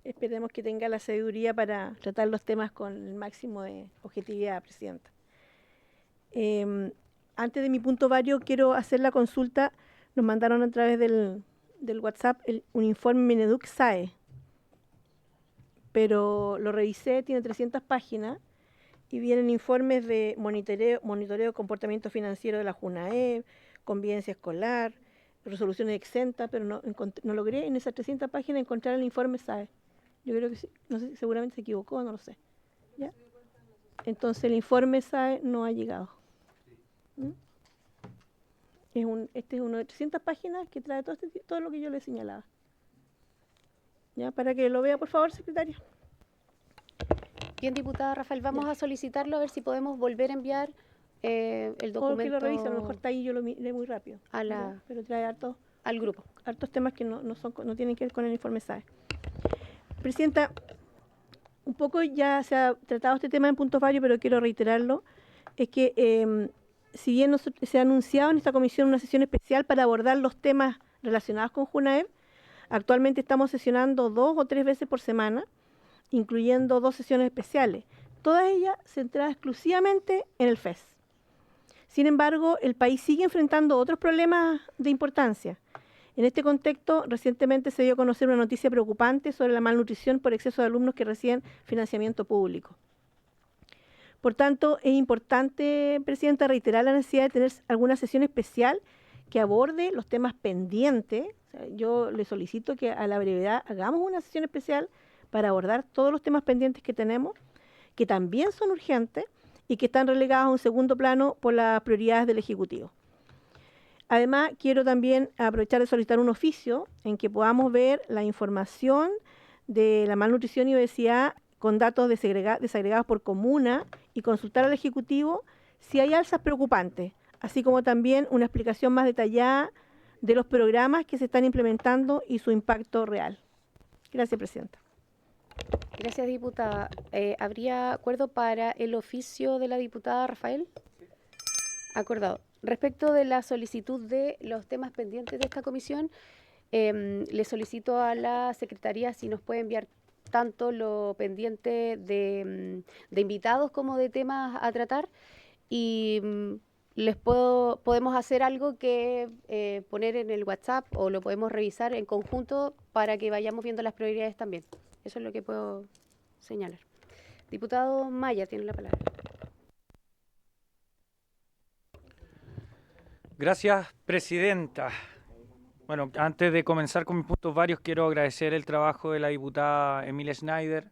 esperemos que tenga la sabiduría para tratar los temas con el máximo de objetividad, presidenta. Antes de mi punto vario, quiero hacer la consulta. Nos mandaron a través del WhatsApp un informe Mineduc SAE, pero lo revisé, tiene 300 páginas y vienen informes de monitoreo de comportamiento financiero de la JUNAEB, convivencia escolar, resoluciones exentas, pero no logré en esas 300 páginas encontrar el informe SAE. Yo creo que sí, no sé, seguramente se equivocó, no lo sé. ¿Ya? Entonces el informe SAE no ha llegado. Este es uno de 300 páginas que trae todo lo que yo le señalaba. Ya, para que lo vea, por favor, secretario. Bien, diputada Rafael, vamos a solicitarlo a ver si podemos volver a enviar el documento. O que lo revise, a lo mejor está ahí, yo lo miré muy rápido. Pero trae al grupo. Hartos temas que no tienen que ver con el informe SAE. Presidenta, un poco ya se ha tratado este tema en puntos varios, pero quiero reiterarlo. Es que si bien se ha anunciado en esta comisión una sesión especial para abordar los temas relacionados con JUNAEV, actualmente estamos sesionando 2 o 3 veces por semana, incluyendo 2 sesiones especiales, todas ellas centradas exclusivamente en el FES. Sin embargo, el país sigue enfrentando otros problemas de importancia. En este contexto, recientemente se dio a conocer una noticia preocupante sobre la malnutrición por exceso de alumnos que reciben financiamiento público. Por tanto, es importante, Presidenta, reiterar la necesidad de tener alguna sesión especial que aborde los temas pendientes. O sea, yo le solicito que a la brevedad hagamos una sesión especial para abordar todos los temas pendientes que tenemos, que también son urgentes y que están relegados a un segundo plano por las prioridades del Ejecutivo. Además, quiero también aprovechar de solicitar un oficio en que podamos ver la información de la malnutrición y obesidad con datos desagregados por comuna y consultar al Ejecutivo si hay alzas preocupantes, así como también una explicación más detallada de los programas que se están implementando y su impacto real. Gracias, Presidenta. Gracias, diputada. ¿Habría acuerdo para el oficio de la diputada Rafael? Acordado. Respecto de la solicitud de los temas pendientes de esta comisión, le solicito a la Secretaría si nos puede enviar tanto lo pendiente de invitados como de temas a tratar y podemos hacer algo que poner en el WhatsApp o lo podemos revisar en conjunto para que vayamos viendo las prioridades también. Eso es lo que puedo señalar. Diputado Maya tiene la palabra. Gracias, Presidenta. Bueno, antes de comenzar con mis puntos varios, quiero agradecer el trabajo de la diputada Emilia Schneider,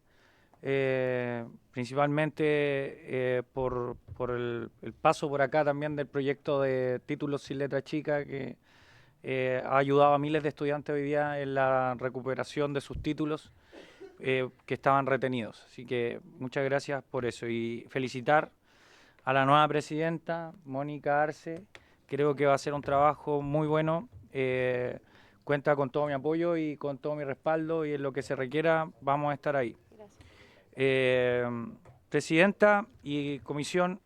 principalmente por el paso por acá también del proyecto de títulos sin letra chica, que ha ayudado a miles de estudiantes hoy día en la recuperación de sus títulos que estaban retenidos. Así que muchas gracias por eso y felicitar a la nueva presidenta, Mónica Arce. Creo que va a ser un trabajo muy bueno. Cuenta con todo mi apoyo y con todo mi respaldo y en lo que se requiera vamos a estar ahí. Presidenta y comisión,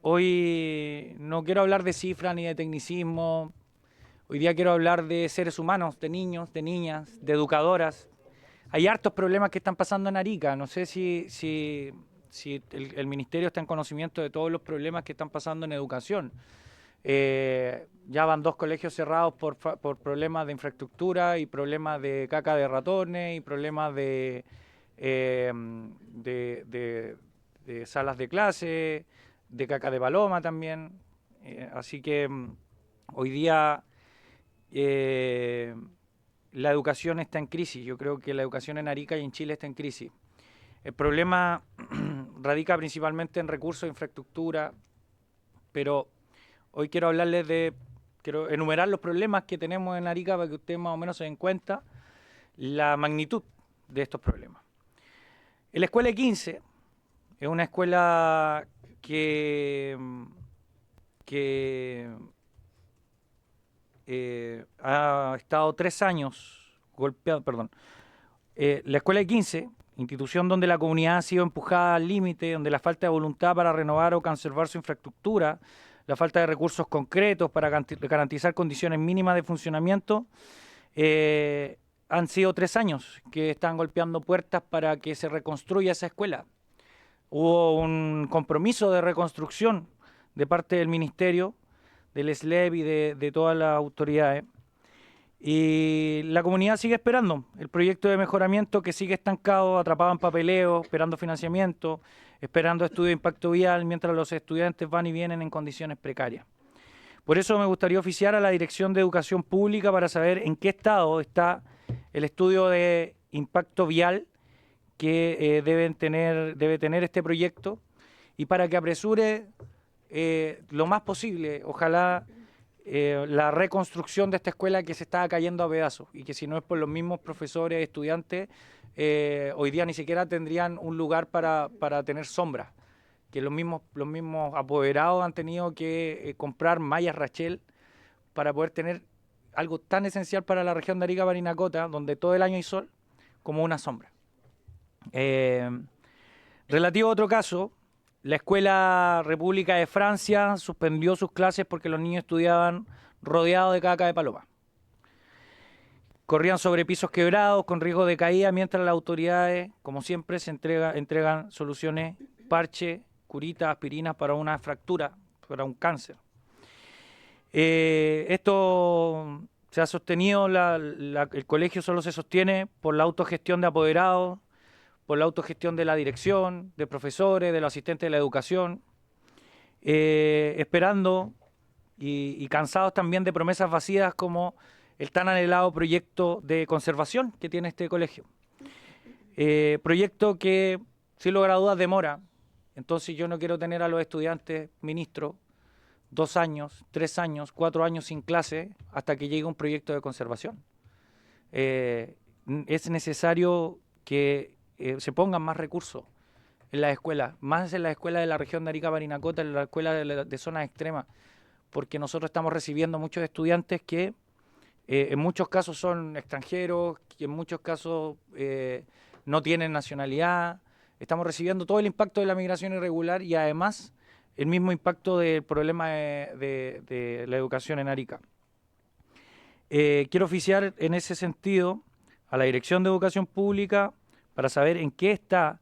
hoy no quiero hablar de cifras ni de tecnicismo. Hoy día quiero hablar de seres humanos, de niños, de niñas, de educadoras. Hay hartos problemas que están pasando en Arica. No sé si el Ministerio está en conocimiento de todos los problemas que están pasando en educación. Ya van 2 colegios cerrados por problemas de infraestructura y problemas de caca de ratones y problemas de salas de clase, de caca de paloma también. Así que hoy día la educación está en crisis. Yo creo que la educación en Arica y en Chile está en crisis. El problema radica principalmente en recursos de infraestructura, pero hoy quiero quiero enumerar los problemas que tenemos en Arica para que ustedes más o menos se den cuenta la magnitud de estos problemas. En la escuela 15 es una escuela que ha estado 3 años golpeada, la escuela de 15, institución donde la comunidad ha sido empujada al límite, donde la falta de voluntad para renovar o conservar su infraestructura, la falta de recursos concretos para garantizar condiciones mínimas de funcionamiento, han sido 3 años que están golpeando puertas para que se reconstruya esa escuela. Hubo un compromiso de reconstrucción de parte del Ministerio, del SLEP y de todas las autoridades. Y la comunidad sigue esperando el proyecto de mejoramiento que sigue estancado, atrapado en papeleo, esperando financiamiento, esperando estudio de impacto vial, mientras los estudiantes van y vienen en condiciones precarias. Por eso me gustaría oficiar a la Dirección de Educación Pública para saber en qué estado está el estudio de impacto vial que debe tener este proyecto y para que apresure lo más posible, ojalá, la reconstrucción de esta escuela que se estaba cayendo a pedazos y que si no es por los mismos profesores, estudiantes, hoy día ni siquiera tendrían un lugar para tener sombra, que los mismos apoderados han tenido que comprar mallas Rachel para poder tener algo tan esencial para la región de Arica Parinacota, donde todo el año hay sol, como una sombra. Relativo a otro caso, la Escuela República de Francia suspendió sus clases porque los niños estudiaban rodeados de caca de paloma. Corrían sobre pisos quebrados con riesgo de caída, mientras las autoridades, como siempre, entregan soluciones, parche, curitas, aspirinas para una fractura, para un cáncer. Esto se ha sostenido, el colegio solo se sostiene por la autogestión de apoderados, por la autogestión de la dirección, de profesores, de los asistentes de la educación, esperando y cansados también de promesas vacías como el tan anhelado proyecto de conservación que tiene este colegio. Proyecto que, sin lugar a dudas, demora. Entonces yo no quiero tener a los estudiantes, ministro, 2 años, 3 años, 4 años sin clase hasta que llegue un proyecto de conservación. Es necesario que se pongan más recursos en las escuelas, más en las escuelas de la región de Arica Parinacota, en las escuelas de zonas extremas, porque nosotros estamos recibiendo muchos estudiantes que en muchos casos son extranjeros, que en muchos casos no tienen nacionalidad. Estamos recibiendo todo el impacto de la migración irregular y además el mismo impacto del problema de la educación en Arica. Quiero oficiar en ese sentido a la Dirección de Educación Pública para saber en qué está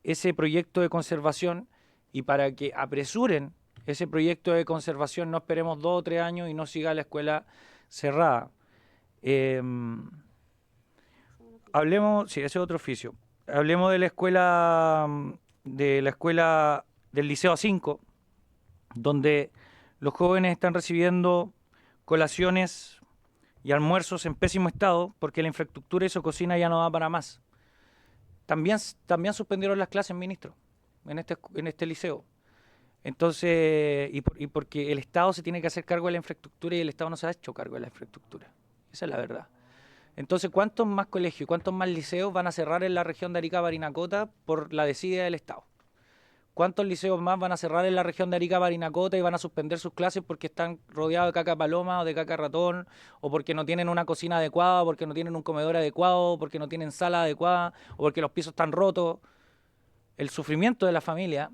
ese proyecto de conservación y para que apresuren ese proyecto de conservación, no esperemos 2 o 3 años y no siga la escuela cerrada. Hablemos, sí, ese es otro oficio. Hablemos de la escuela del Liceo A5, donde los jóvenes están recibiendo colaciones y almuerzos en pésimo estado porque la infraestructura y su cocina ya no da para más. También suspendieron las clases, ministro, en este liceo. Entonces, y porque el Estado se tiene que hacer cargo de la infraestructura y el Estado no se ha hecho cargo de la infraestructura. Esa es la verdad. Entonces, ¿cuántos más colegios, cuántos más liceos van a cerrar en la región de Arica Parinacota por la desidia del Estado? ¿Cuántos liceos más van a cerrar en la región de Arica Parinacota y van a suspender sus clases porque están rodeados de caca paloma o de caca ratón, o porque no tienen una cocina adecuada, o porque no tienen un comedor adecuado, o porque no tienen sala adecuada, o porque los pisos están rotos? El sufrimiento de la familia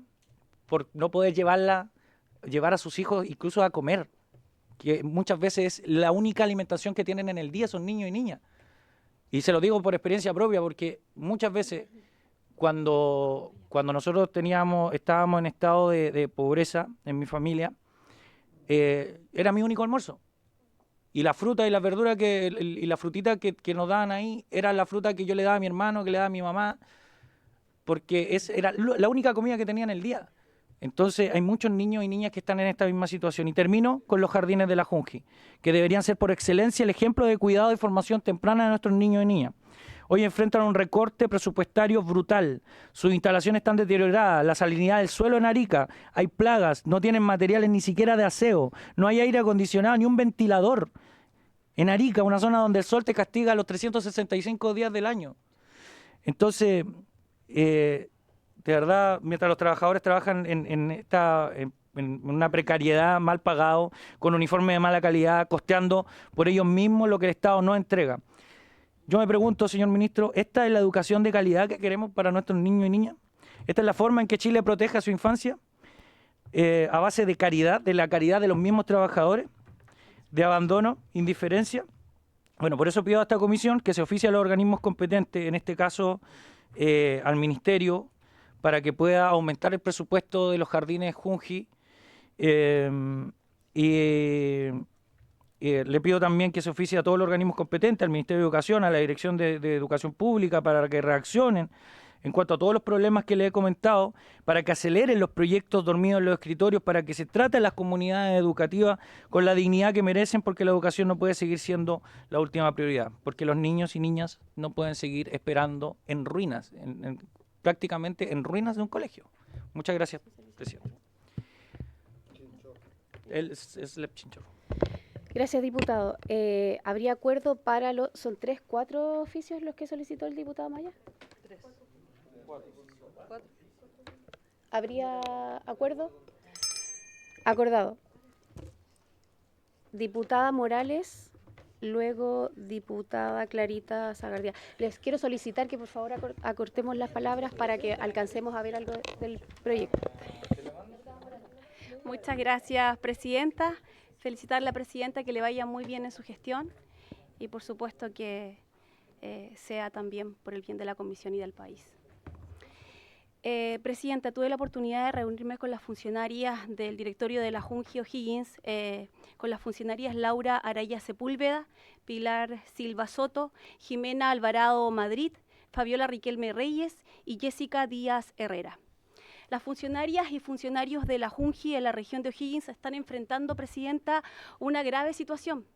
por no poder llevar a sus hijos incluso a comer, que muchas veces es la única alimentación que tienen en el día, son niños y niñas. Y se lo digo por experiencia propia, porque muchas veces cuando nosotros estábamos en estado de pobreza en mi familia, era mi único almuerzo. Y la fruta y la verdura y la frutita que nos daban ahí, era la fruta que yo le daba a mi hermano, que le daba a mi mamá, porque era la única comida que tenía en el día. Entonces hay muchos niños y niñas que están en esta misma situación. Y termino con los jardines de la Junji, que deberían ser por excelencia el ejemplo de cuidado y formación temprana de nuestros niños y niñas. Hoy enfrentan un recorte presupuestario brutal. Sus instalaciones están deterioradas, la salinidad del suelo en Arica, hay plagas, no tienen materiales ni siquiera de aseo, no hay aire acondicionado ni un ventilador. En Arica, una zona donde el sol te castiga los 365 días del año. Entonces, de verdad, mientras los trabajadores trabajan en una precariedad, mal pagado, con uniformes de mala calidad, costeando por ellos mismos lo que el Estado no entrega. Yo me pregunto, señor ministro, ¿esta es la educación de calidad que queremos para nuestros niños y niñas? ¿Esta es la forma en que Chile protege a su infancia? ¿A base de caridad, de la caridad de los mismos trabajadores? ¿De abandono, indiferencia? Bueno, por eso pido a esta comisión que se oficie a los organismos competentes, en este caso al Ministerio, para que pueda aumentar el presupuesto de los jardines Junji. Le pido también que se oficie a todos los organismos competentes, al Ministerio de Educación, a la Dirección de Educación Pública, para que reaccionen en cuanto a todos los problemas que les he comentado, para que aceleren los proyectos dormidos en los escritorios, para que se traten las comunidades educativas con la dignidad que merecen, porque la educación no puede seguir siendo la última prioridad, porque los niños y niñas no pueden seguir esperando en ruinas, prácticamente en ruinas de un colegio. Muchas gracias, presidente. El Slep Chinchorro. Gracias, diputado. ¿Habría acuerdo para los... ¿Son 3, 4 oficios los que solicitó el diputado Maya? 3. ¿Habría acuerdo? Acordado. Diputada Morales, luego diputada Clarita Zagardía. Les quiero solicitar que por favor acortemos las palabras para que alcancemos a ver algo del proyecto. Muchas gracias, presidenta. Felicitar a la presidenta, que le vaya muy bien en su gestión y por supuesto que sea también por el bien de la comisión y del país. Presidenta, tuve la oportunidad de reunirme con las funcionarias del directorio de la Junji O'Higgins, con las funcionarias Laura Araya Sepúlveda, Pilar Silva Soto, Jimena Alvarado Madrid, Fabiola Riquelme Reyes y Jessica Díaz Herrera. Las funcionarias y funcionarios de la Junji en la región de O'Higgins están enfrentando, presidenta, una grave situación,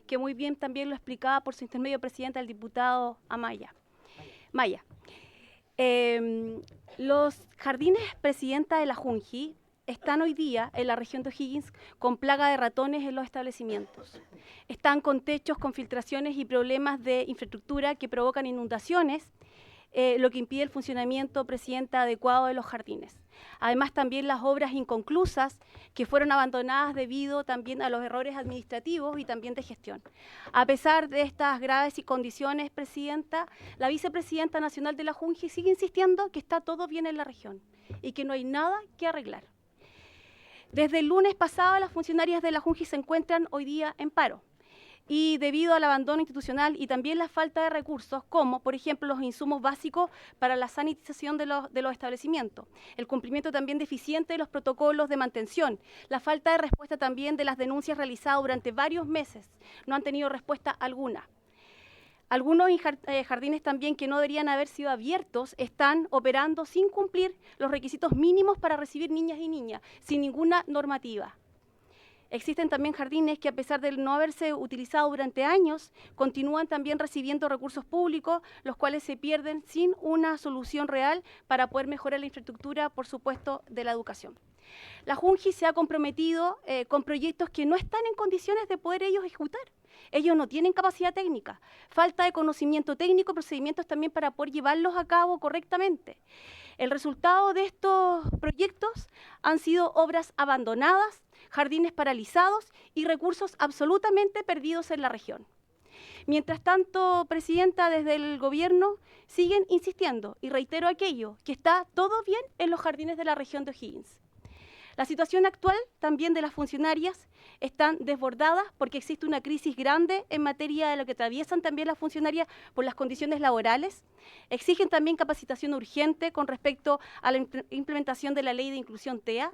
que muy bien también lo explicaba por su intermedio, presidenta, el diputado Maya. Los jardines, presidenta, de la Junji están hoy día en la región de O'Higgins con plaga de ratones en los establecimientos. Están con techos, con filtraciones y problemas de infraestructura que provocan inundaciones, lo que impide el funcionamiento, presidenta, adecuado de los jardines. Además, también las obras inconclusas que fueron abandonadas debido también a los errores administrativos y también de gestión. A pesar de estas graves condiciones, presidenta, la vicepresidenta nacional de la Junji sigue insistiendo que está todo bien en la región y que no hay nada que arreglar. Desde el lunes pasado, las funcionarias de la Junji se encuentran hoy día en paro. Y debido al abandono institucional y también la falta de recursos, como por ejemplo los insumos básicos para la sanitización de los establecimientos, el cumplimiento también deficiente de los protocolos de mantención, la falta de respuesta también de las denuncias realizadas durante varios meses, no han tenido respuesta alguna. Algunos jardines también que no deberían haber sido abiertos están operando sin cumplir los requisitos mínimos para recibir niñas y niñas, sin ninguna normativa. Existen también jardines que, a pesar de no haberse utilizado durante años, continúan también recibiendo recursos públicos, los cuales se pierden sin una solución real para poder mejorar la infraestructura, por supuesto, de la educación. La Junji se ha comprometido con proyectos que no están en condiciones de poder ellos ejecutar. Ellos no tienen capacidad técnica, falta de conocimiento técnico, procedimientos también para poder llevarlos a cabo correctamente. El resultado de estos proyectos han sido obras abandonadas, jardines paralizados y recursos absolutamente perdidos en la región. Mientras tanto, presidenta, desde el gobierno siguen insistiendo, y reitero aquello, que está todo bien en los jardines de la región de O'Higgins. La situación actual también de las funcionarias están desbordadas porque existe una crisis grande en materia de lo que atraviesan también las funcionarias por las condiciones laborales. Exigen también capacitación urgente con respecto a la implementación de la ley de inclusión TEA.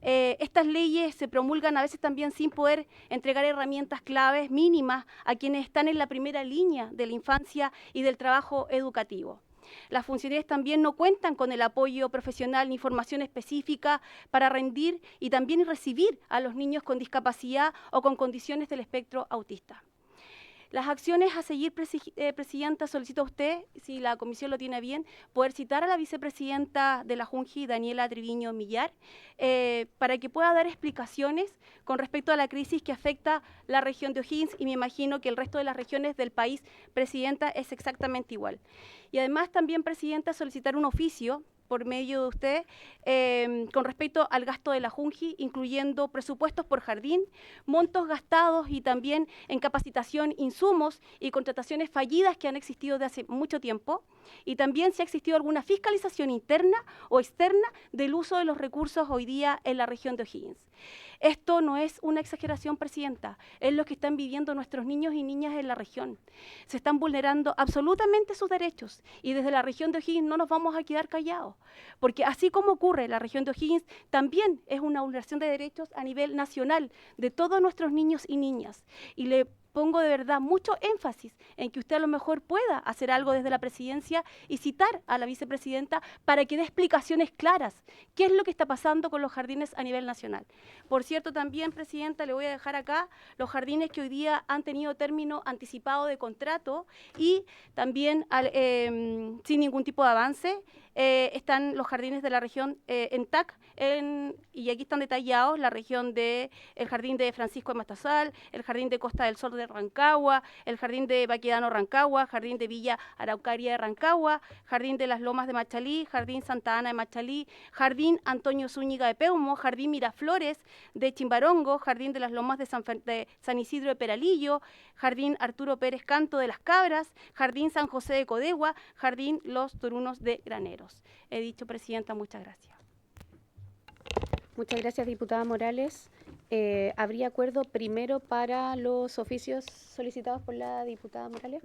Estas leyes se promulgan a veces también sin poder entregar herramientas claves mínimas a quienes están en la primera línea de la infancia y del trabajo educativo. Las funcionarias también no cuentan con el apoyo profesional ni formación específica para rendir y también recibir a los niños con discapacidad o con condiciones del espectro autista. Las acciones a seguir, presidenta, solicito a usted, si la comisión lo tiene bien, poder citar a la vicepresidenta de la Junji, Daniela Triviño Millar, para que pueda dar explicaciones con respecto a la crisis que afecta la región de O'Higgins, y me imagino que el resto de las regiones del país, presidenta, es exactamente igual. Y además también, presidenta, solicitar un oficio por medio de usted, con respecto al gasto de la Junji, incluyendo presupuestos por jardín, montos gastados y también en capacitación, insumos y contrataciones fallidas que han existido desde hace mucho tiempo, y también si ha existido alguna fiscalización interna o externa del uso de los recursos hoy día en la región de O'Higgins. Esto no es una exageración, presidenta, es lo que están viviendo nuestros niños y niñas en la región. Se están vulnerando absolutamente sus derechos, y desde la región de O'Higgins no nos vamos a quedar callados, porque así como ocurre en la región de O'Higgins, también es una vulneración de derechos a nivel nacional de todos nuestros niños y niñas. Y le pongo de verdad mucho énfasis en que usted a lo mejor pueda hacer algo desde la presidencia y citar a la vicepresidenta para que dé explicaciones claras. ¿Qué es lo que está pasando con los jardines a nivel nacional? Por cierto, también, presidenta, le voy a dejar acá los jardines que hoy día han tenido término anticipado de contrato y también sin ningún tipo de avance. Están los jardines de la región en TAC, y aquí están detallados la región de el jardín de Francisco de Mastazal, el jardín de Costa del Sol de Rancagua, el jardín de Baquedano Rancagua, jardín de Villa Araucaria de Rancagua, jardín de las Lomas de Machalí, jardín Santa Ana de Machalí, jardín Antonio Zúñiga de Peumo, jardín Miraflores de Chimbarongo, jardín de las Lomas de San Isidro de Peralillo, jardín Arturo Pérez Canto de Las Cabras, jardín San José de Codegua, jardín Los Torunos de Graneros. He dicho, presidenta, muchas gracias. Muchas gracias, diputada Morales. ¿Habría acuerdo primero para los oficios solicitados por la diputada Morales?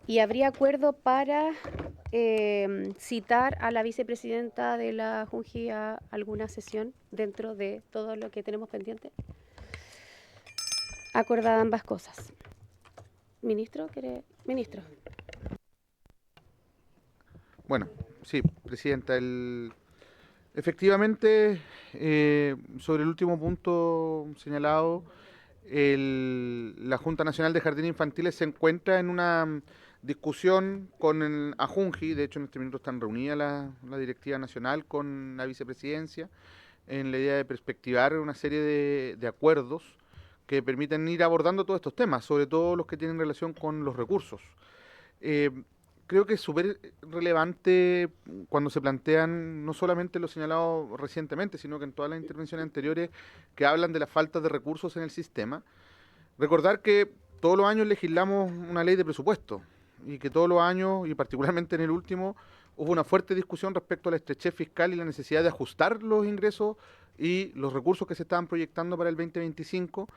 ¿Y habría acuerdo para citar a la vicepresidenta de la Junji a alguna sesión dentro de todo lo que tenemos pendiente? Acordada ambas cosas. ¿Ministro? Ministro. Bueno, sí, presidenta, efectivamente, sobre el último punto señalado, la Junta Nacional de Jardines Infantiles se encuentra en una discusión con el AJUNJI. De hecho, en este minuto están reunidas la directiva nacional con la vicepresidencia en la idea de perspectivar una serie de acuerdos que permiten ir abordando todos estos temas, sobre todo los que tienen relación con los recursos. Creo que es súper relevante cuando se plantean, no solamente lo señalado recientemente, sino que en todas las intervenciones anteriores que hablan de la falta de recursos en el sistema, recordar que todos los años legislamos una ley de presupuesto y que todos los años, y particularmente en el último, hubo una fuerte discusión respecto a la estrechez fiscal y la necesidad de ajustar los ingresos y los recursos que se estaban proyectando para el 2025,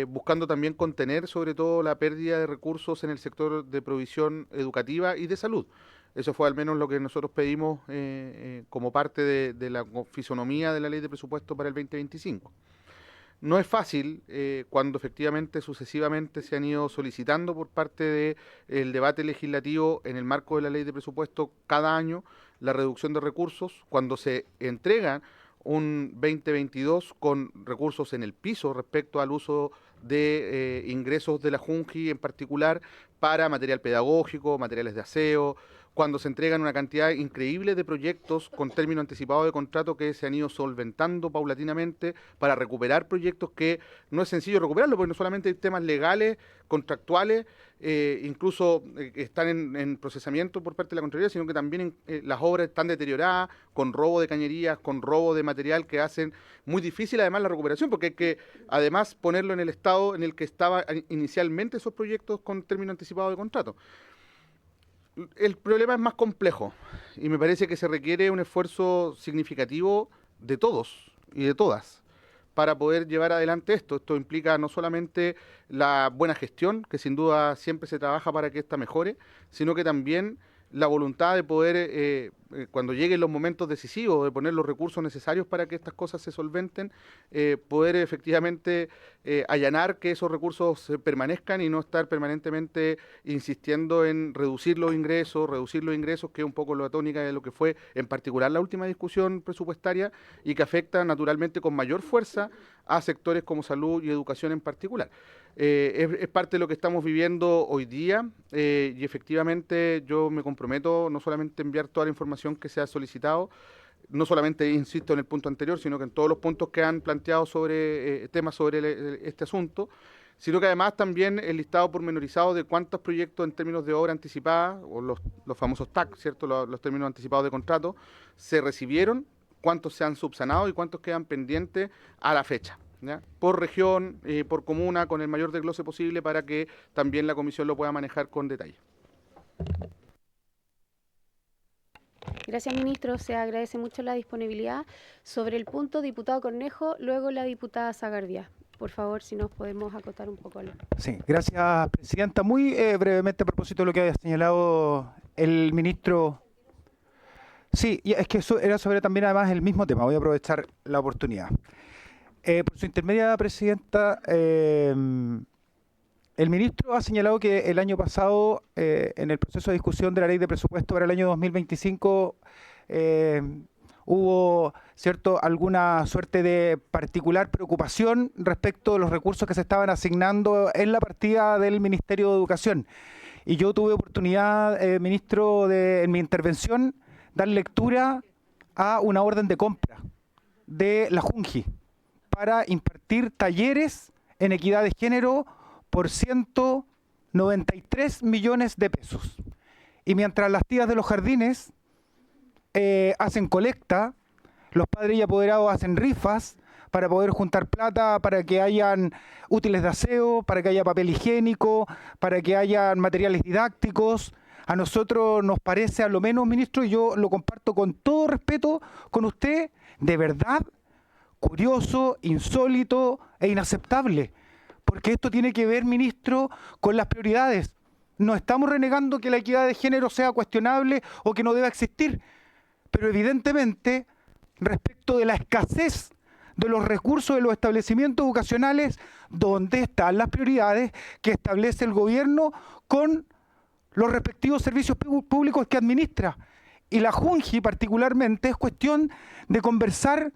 buscando también contener sobre todo la pérdida de recursos en el sector de provisión educativa y de salud. Eso fue al menos lo que nosotros pedimos como parte de la fisonomía de la ley de presupuesto para el 2025. No es fácil cuando efectivamente sucesivamente se han ido solicitando por parte del debate legislativo en el marco de la ley de presupuesto cada año la reducción de recursos, cuando se entrega un 2022 con recursos en el piso respecto al uso de ingresos de la Junji en particular para material pedagógico, materiales de aseo, cuando se entregan una cantidad increíble de proyectos con término anticipado de contrato que se han ido solventando paulatinamente para recuperar proyectos que no es sencillo recuperarlo, porque no solamente hay temas legales, contractuales, incluso están en procesamiento por parte de la Contraloría, sino que también las obras están deterioradas, con robo de cañerías, con robo de material que hacen muy difícil además la recuperación, porque hay que además ponerlo en el estado en el que estaban inicialmente esos proyectos con término anticipado de contrato. El problema es más complejo y me parece que se requiere un esfuerzo significativo de todos y de todas para poder llevar adelante esto. Esto implica no solamente la buena gestión, que sin duda siempre se trabaja para que esta mejore, sino que también la voluntad de poder, cuando lleguen los momentos decisivos, de poner los recursos necesarios para que estas cosas se solventen, poder efectivamente allanar que esos recursos permanezcan y no estar permanentemente insistiendo en reducir los ingresos, que es un poco la tónica de lo que fue en particular la última discusión presupuestaria y que afecta naturalmente con mayor fuerza a sectores como salud y educación en particular. Es parte de lo que estamos viviendo hoy día y efectivamente yo me comprometo no solamente a enviar toda la información que se ha solicitado, no solamente, insisto, en el punto anterior, sino que en todos los puntos que han planteado sobre temas sobre este asunto, sino que además también el listado pormenorizado de cuántos proyectos en términos de obra anticipada, o los famosos TAC, ¿cierto? Los términos anticipados de contrato, se recibieron, cuántos se han subsanado y cuántos quedan pendientes a la fecha, ¿ya? Por región, por comuna, con el mayor desglose posible para que también la comisión lo pueda manejar con detalle. Gracias, ministro. Se agradece mucho la disponibilidad. Sobre el punto, diputado Cornejo, luego la diputada Zagardía. Por favor, si nos podemos acotar un poco. Sí, gracias, presidenta. Muy brevemente a propósito de lo que había señalado el ministro. Sí, es que eso era sobre también además el mismo tema. Voy a aprovechar la oportunidad. Por su intermedia, presidenta, El ministro ha señalado que el año pasado, en el proceso de discusión de la ley de presupuesto para el año 2025, hubo, ¿cierto?, alguna suerte de particular preocupación respecto de los recursos que se estaban asignando en la partida del Ministerio de Educación. Y yo tuve oportunidad, ministro, en mi intervención, dar lectura a una orden de compra de la Junji para impartir talleres en equidad de género por 193 millones de pesos. Y mientras las tías de los jardines hacen colecta, los padres y apoderados hacen rifas para poder juntar plata, para que hayan útiles de aseo, para que haya papel higiénico, para que hayan materiales didácticos. A nosotros nos parece, a lo menos, ministro, y yo lo comparto con todo respeto con usted, de verdad curioso, insólito e inaceptable. Porque esto tiene que ver, ministro, con las prioridades. No estamos renegando que la equidad de género sea cuestionable o que no deba existir, pero evidentemente, respecto de la escasez de los recursos de los establecimientos educacionales, ¿dónde están las prioridades que establece el gobierno con los respectivos servicios públicos que administra? Y la Junji particularmente es cuestión de conversar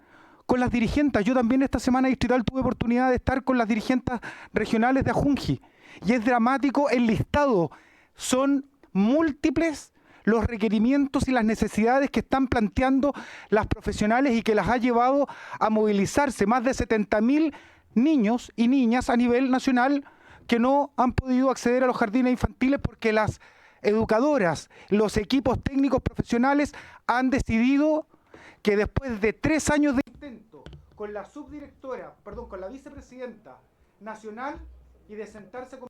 con las dirigentes. Yo también esta semana distrital tuve oportunidad de estar con las dirigentes regionales de Junji y es dramático el listado. Son múltiples los requerimientos y las necesidades que están planteando las profesionales y que las ha llevado a movilizarse más de 70.000 niños y niñas a nivel nacional que no han podido acceder a los jardines infantiles porque las educadoras, los equipos técnicos profesionales han decidido que después de 3 años de intento con la subdirectora, perdón, con la vicepresidenta nacional y de sentarse con...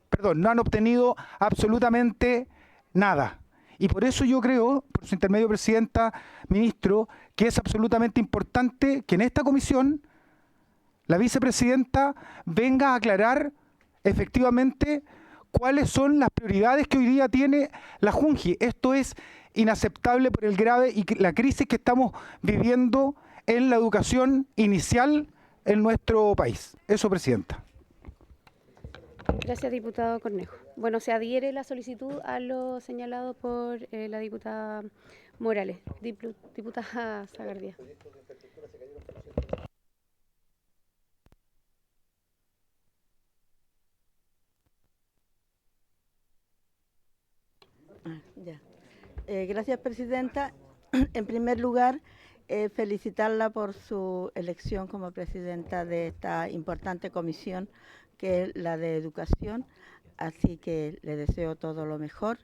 Perdón, no han obtenido absolutamente nada. Y por eso yo creo, por su intermedio, presidenta, ministro, que es absolutamente importante que en esta comisión la vicepresidenta venga a aclarar efectivamente cuáles son las prioridades que hoy día tiene la Junji. Esto es inaceptable por el grave y la crisis que estamos viviendo en la educación inicial en nuestro país. Eso, presidenta. Gracias, diputado Cornejo. Bueno, se adhiere la solicitud a lo señalado por la diputada Morales. Diputada Zagardía. Gracias, presidenta. En primer lugar, felicitarla por su elección como presidenta de esta importante comisión que es la de educación, así que le deseo todo lo mejor.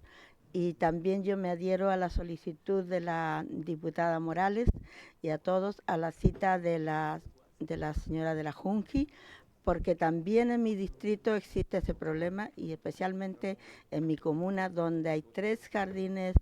Y también yo me adhiero a la solicitud de la diputada Morales y a todos a la cita de la señora de la Junji, porque también en mi distrito existe ese problema y especialmente en mi comuna donde hay 3 jardines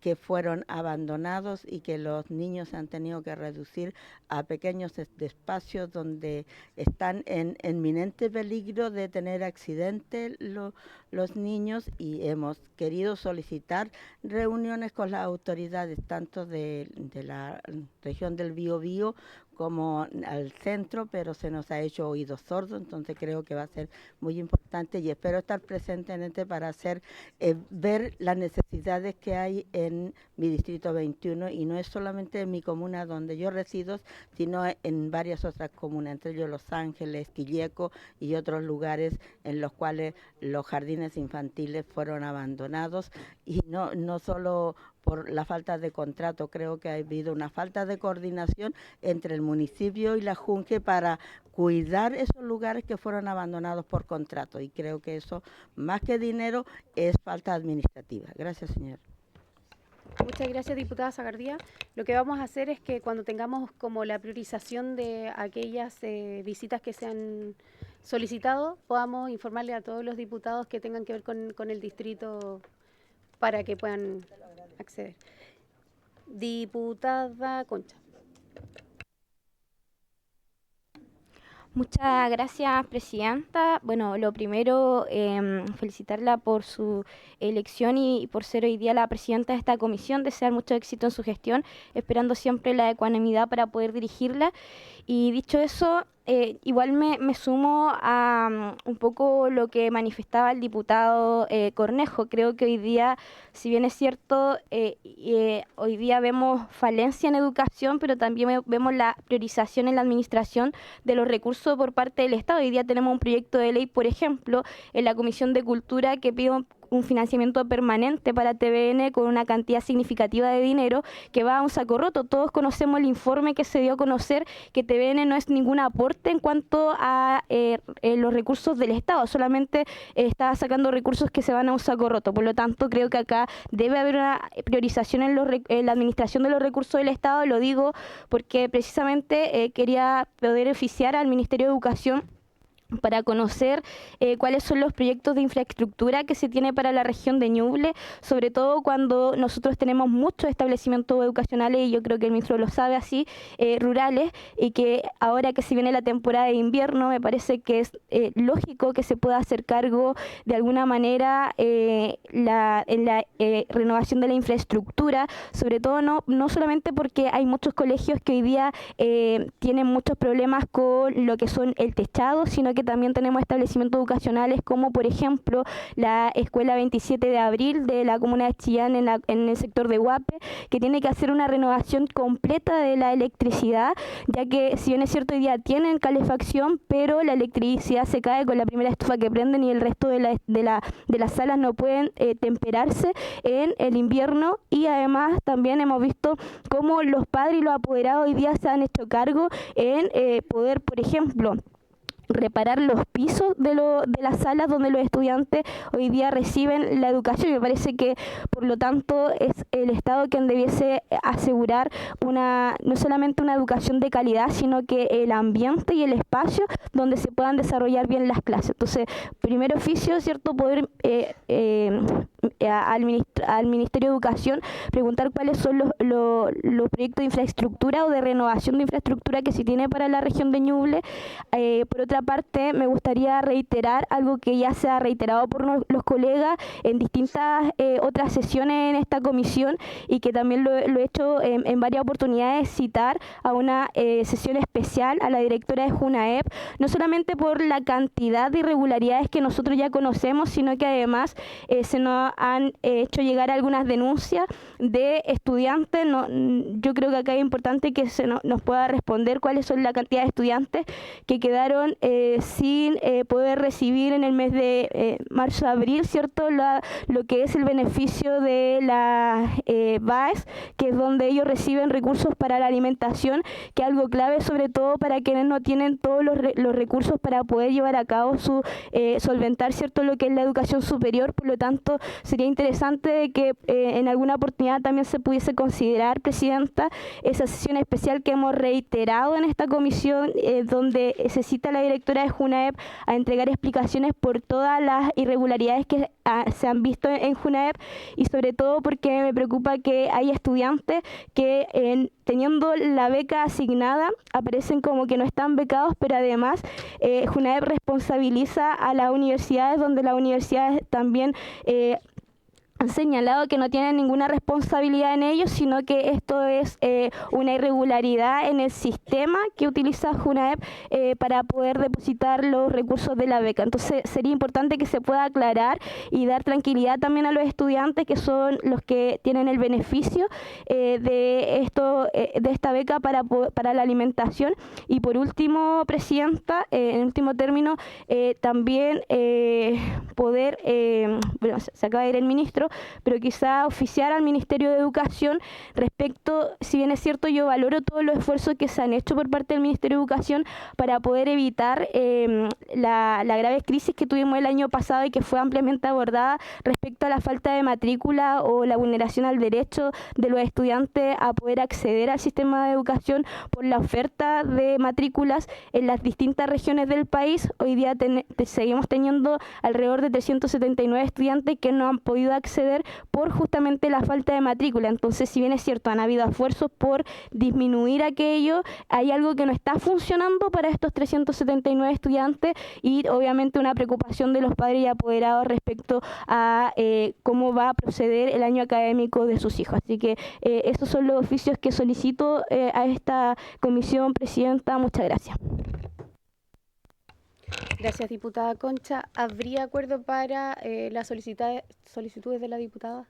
que fueron abandonados y que los niños han tenido que reducir a pequeños espacios donde están en inminente peligro de tener accidentes los niños, y hemos querido solicitar reuniones con las autoridades tanto de la región del Biobío como al centro, pero se nos ha hecho oídos sordos, entonces creo que va a ser muy importante y espero estar presente en para hacer ver las necesidades que hay en mi distrito 21, y no es solamente en mi comuna donde yo resido, sino en varias otras comunas, entre ellos Los Ángeles, Quilleco y otros lugares en los cuales los jardines infantiles fueron abandonados, y no solo por la falta de contrato, creo que ha habido una falta de coordinación entre el municipio y la Junji para cuidar esos lugares que fueron abandonados por contrato, y creo que eso, más que dinero, es falta administrativa. Gracias, señor. Muchas gracias, diputada Zagardía. Lo que vamos a hacer es que cuando tengamos como la priorización de aquellas visitas que se han solicitado, podamos informarle a todos los diputados que tengan que ver con el distrito para que puedan acceder. Diputada Concha. Muchas gracias, presidenta. Bueno, lo primero, felicitarla por su elección y por ser hoy día la presidenta de esta comisión, desear mucho éxito en su gestión, esperando siempre la ecuanimidad para poder dirigirla. Y dicho eso, igual me sumo a un poco lo que manifestaba el diputado Cornejo. Creo que hoy día, si bien es cierto, hoy día vemos falencia en educación, pero también vemos la priorización en la administración de los recursos por parte del Estado. Hoy día tenemos un proyecto de ley, por ejemplo, en la Comisión de Cultura que pide un financiamiento permanente para TVN con una cantidad significativa de dinero que va a un saco roto. Todos conocemos el informe que se dio a conocer que TVN no es ningún aporte en cuanto a los recursos del Estado, solamente está sacando recursos que se van a un saco roto. Por lo tanto, creo que acá debe haber una priorización en la administración de los recursos del Estado. Lo digo porque precisamente quería poder oficiar al Ministerio de Educación para conocer cuáles son los proyectos de infraestructura que se tiene para la región de Ñuble, sobre todo cuando nosotros tenemos muchos establecimientos educacionales, y yo creo que el ministro lo sabe así, rurales, y que ahora que se viene la temporada de invierno, me parece que es lógico que se pueda hacer cargo de alguna manera en la renovación de la infraestructura, sobre todo no solamente porque hay muchos colegios que hoy día tienen muchos problemas con lo que son el techado, sino que también tenemos establecimientos educacionales como por ejemplo la Escuela 27 de Abril de la comuna de Chillán en el sector de Huape, que tiene que hacer una renovación completa de la electricidad, ya que si bien es cierto hoy día tienen calefacción, pero la electricidad se cae con la primera estufa que prenden y el resto de las salas no pueden temperarse en el invierno. Y además también hemos visto cómo los padres y los apoderados hoy día se han hecho cargo en poder, por ejemplo, reparar los pisos de las salas donde los estudiantes hoy día reciben la educación. Me parece que, por lo tanto, es el Estado quien debiese asegurar no solamente una educación de calidad, sino que el ambiente y el espacio donde se puedan desarrollar bien las clases. Entonces, primer oficio, ¿cierto?, poder al Ministerio de Educación preguntar cuáles son los proyectos de infraestructura o de renovación de infraestructura que se tiene para la región de Ñuble. Por otra parte, me gustaría reiterar algo que ya se ha reiterado por los colegas en distintas otras sesiones en esta comisión, y que también lo he hecho en varias oportunidades, citar a una sesión especial a la directora de JUNAEP, no solamente por la cantidad de irregularidades que nosotros ya conocemos, sino que además se nos han hecho llegar algunas denuncias de estudiantes. Yo creo que acá es importante que nos pueda responder cuáles son la cantidad de estudiantes que quedaron sin poder recibir en el mes de marzo-abril, ¿cierto?, lo que es el beneficio de la BAES, que es donde ellos reciben recursos para la alimentación, que es algo clave sobre todo para quienes no tienen todos los recursos para poder llevar a cabo solventar, ¿cierto?, lo que es la educación superior. Por lo tanto, sería interesante que en alguna oportunidad también se pudiese considerar, Presidenta, esa sesión especial que hemos reiterado en esta comisión, donde se cita a la directora de JUNAEP a entregar explicaciones por todas las irregularidades que se han visto en JUNAEP, y sobre todo porque me preocupa que hay estudiantes que teniendo la beca asignada aparecen como que no están becados, pero además JUNAEP responsabiliza a las universidades, donde las universidades también han señalado que no tienen ninguna responsabilidad en ello, sino que esto es una irregularidad en el sistema que utiliza JUNAEP para poder depositar los recursos de la beca. Entonces sería importante que se pueda aclarar y dar tranquilidad también a los estudiantes, que son los que tienen el beneficio de esta beca para la alimentación. Y por último, Presidenta, en último término, también poder, bueno, se acaba de ir el ministro, pero quizá oficiar al Ministerio de Educación respecto, si bien es cierto, yo valoro todos los esfuerzos que se han hecho por parte del Ministerio de Educación para poder evitar la grave crisis que tuvimos el año pasado y que fue ampliamente abordada respecto a la falta de matrícula o la vulneración al derecho de los estudiantes a poder acceder al sistema de educación por la oferta de matrículas en las distintas regiones del país. Hoy día seguimos teniendo alrededor de 379 estudiantes que no han podido acceder por justamente la falta de matrícula. Entonces, si bien es cierto, han habido esfuerzos por disminuir aquello, hay algo que no está funcionando para estos 379 estudiantes, y obviamente una preocupación de los padres y apoderados respecto a cómo va a proceder el año académico de sus hijos. Así que estos son los oficios que solicito a esta comisión, Presidenta. Muchas gracias. Gracias, diputada Concha. ¿Habría acuerdo para las solicitudes de la diputada?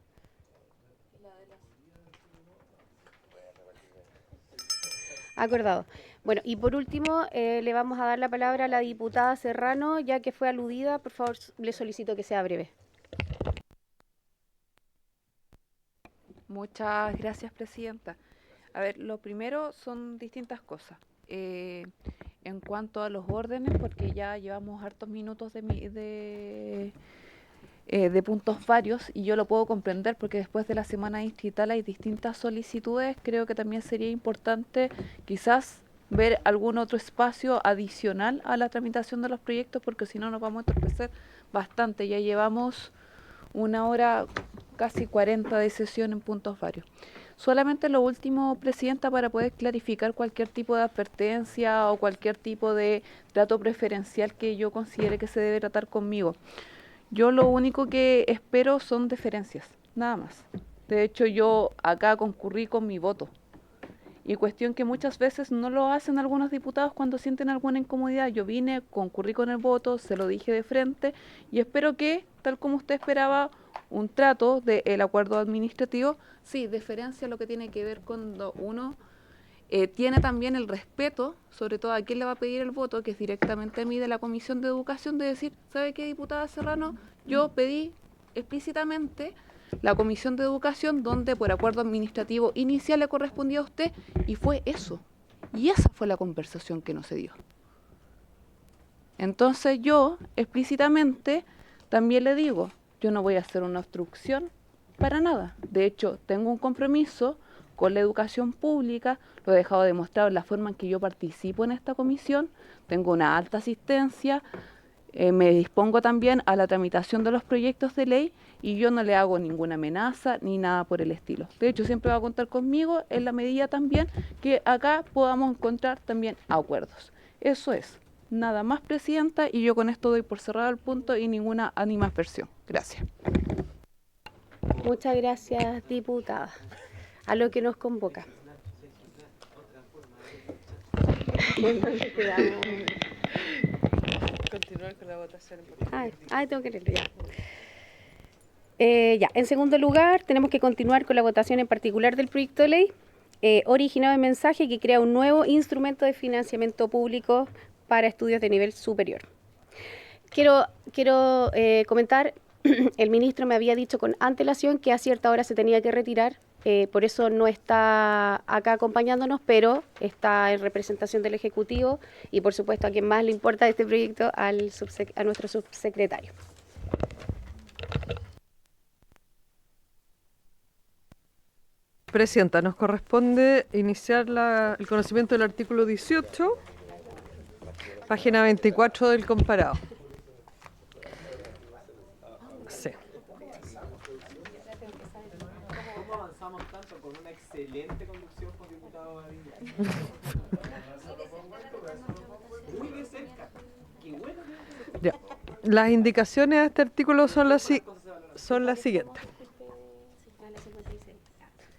Acordado. Bueno, y por último, le vamos a dar la palabra a la diputada Serrano, ya que fue aludida. Por favor, le solicito que sea breve. Muchas gracias, presidenta. A ver, lo primero son distintas cosas. En cuanto a los órdenes, porque ya llevamos hartos minutos de puntos varios y yo lo puedo comprender porque después de la semana distrital hay distintas solicitudes. Creo que también sería importante quizás ver algún otro espacio adicional a la tramitación de los proyectos, porque si no nos vamos a entorpecer bastante. Ya llevamos 1 hora, casi 40 de sesión en puntos varios. Solamente lo último, presidenta, para poder clarificar cualquier tipo de advertencia o cualquier tipo de trato preferencial que yo considere que se debe tratar conmigo. Yo lo único que espero son deferencias, nada más. De hecho, yo acá concurrí con mi voto. Y cuestión que muchas veces no lo hacen algunos diputados cuando sienten alguna incomodidad. Yo vine, concurrí con el voto, se lo dije de frente y espero que, tal como usted esperaba, un trato del acuerdo administrativo, sí, deferencia a lo que tiene que ver cuando uno tiene también el respeto, sobre todo a quién le va a pedir el voto, que es directamente a mí de la Comisión de Educación, de decir, ¿sabe qué, diputada Serrano? Yo pedí explícitamente la Comisión de Educación, donde por acuerdo administrativo inicial le correspondía a usted, y fue eso. Y esa fue la conversación que no se dio. Entonces yo, explícitamente, también le digo, yo no voy a hacer una obstrucción para nada. De hecho, tengo un compromiso con la educación pública, lo he dejado demostrado en la forma en que yo participo en esta comisión, tengo una alta asistencia, me dispongo también a la tramitación de los proyectos de ley y yo no le hago ninguna amenaza ni nada por el estilo. De hecho, siempre va a contar conmigo en la medida también que acá podamos encontrar también acuerdos. Eso es, nada más, presidenta, y yo con esto doy por cerrado el punto y ninguna animadversión. Gracias. Muchas gracias, diputada. A lo que nos convoca. Continuar con la votación. Tengo que leerlo ya. Ya, en segundo lugar, tenemos que continuar con la votación en particular del proyecto de ley originado en mensaje que crea un nuevo instrumento de financiamiento público para estudios de nivel superior. Quiero comentar, el ministro me había dicho con antelación que a cierta hora se tenía que retirar, por eso no está acá acompañándonos, pero está en representación del Ejecutivo y por supuesto a quien más le importa este proyecto, a nuestro subsecretario. Presidenta, nos corresponde iniciar el conocimiento del artículo 18, página 24 del comparado. Sí. ¿Cómo avanzamos tanto con una excelente conducción por diputado Gaviria? Muy de cerca. Qué bueno. Ya. Las indicaciones a este artículo son las siguientes.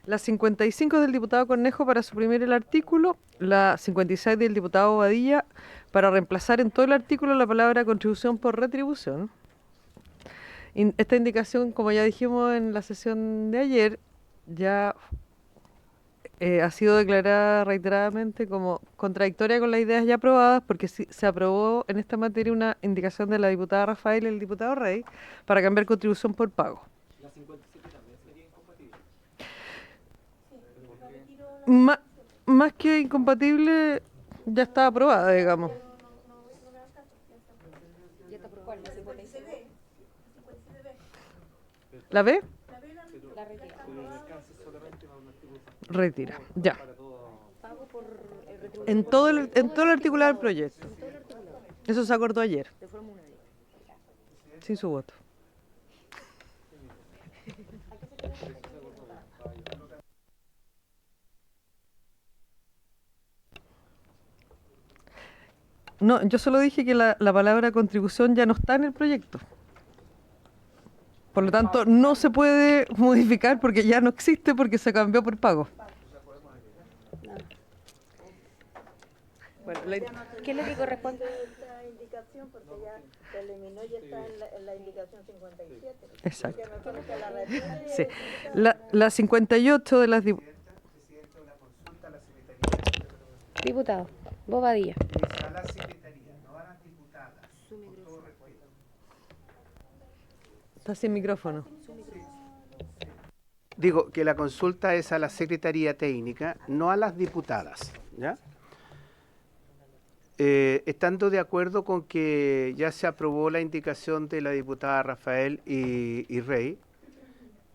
La 55 del diputado Cornejo para suprimir el artículo, la 56 del diputado Badilla para reemplazar en todo el artículo la palabra contribución por retribución. Esta indicación, como ya dijimos en la sesión de ayer, ya ha sido declarada reiteradamente como contradictoria con las ideas ya aprobadas, porque se aprobó en esta materia una indicación de la diputada Rafael y el diputado Rey para cambiar contribución por pago. La 57 también sería incompatible. Más que incompatible, ya está aprobada, digamos. ¿La B? Retira, ya. En todo el articulado del proyecto. Eso se acordó ayer. Sin su voto. No, yo solo dije que la palabra contribución ya no está en el proyecto. Por lo tanto, no se puede modificar porque ya no existe porque se cambió por pago. Bueno, ¿Qué es lo que corresponde? Esta indicación, porque ya se eliminó y está en la indicación 57. Exacto. Ya me acuerdo que la retira y- Sí. La 58 de las Diputado, Bobadilla. A la secretaría, no a las diputadas. Con todo respeto. Está sin micrófono. Digo que la consulta es a la Secretaría Técnica, no a las diputadas, ¿ya? Estando de acuerdo con que ya se aprobó la indicación de la diputada Rafael y Rey,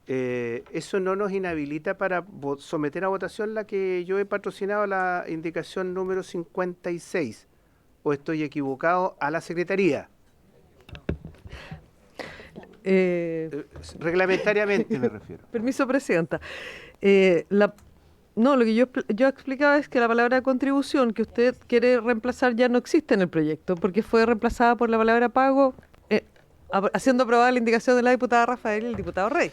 eso no nos inhabilita para someter a votación la que yo he patrocinado, la indicación número 56. ¿O estoy equivocado? A la Secretaría. Reglamentariamente me refiero. Permiso, Presidenta. No, lo que yo explicaba es que la palabra contribución que usted quiere reemplazar ya no existe en el proyecto, porque fue reemplazada por la palabra pago, haciendo aprobada la indicación de la diputada Rafael y el diputado Rey.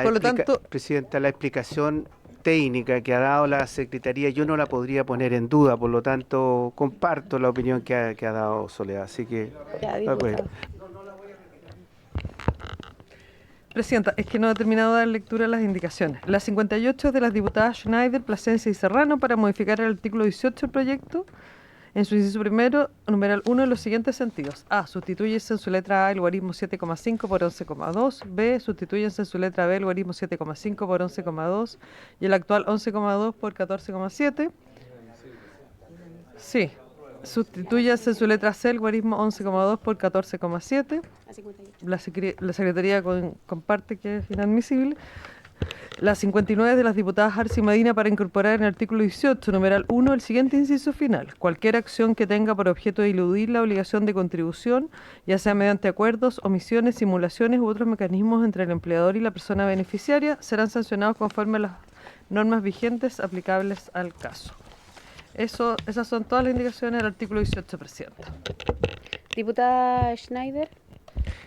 Por lo tanto, Presidenta, la explicación técnica que ha dado la Secretaría yo no la podría poner en duda, por lo tanto comparto la opinión que ha dado Soledad, así que... Presidenta, es que no he terminado de dar lectura a las indicaciones. La 58 es de las diputadas Schneider, Plasencia y Serrano para modificar el artículo 18 del proyecto en su inciso primero, numeral 1, en los siguientes sentidos. A. Sustituyese en su letra A el logaritmo 7,5 por 11,2. B. Sustituyense en su letra B el logaritmo 7,5 por 11,2 y el actual 11,2 por 14,7. Sí. Sustituyase en su letra C el logaritmo 11,2 por 14,7. La Secretaría comparte que es inadmisible. La 59 de las diputadas Arce y Medina para incorporar en el artículo 18, numeral 1, el siguiente inciso final. Cualquier acción que tenga por objeto de eludir la obligación de contribución, ya sea mediante acuerdos, omisiones, simulaciones u otros mecanismos entre el empleador y la persona beneficiaria, serán sancionados conforme a las normas vigentes aplicables al caso. Esas son todas las indicaciones del artículo 18, Presidenta. Diputada Schneider.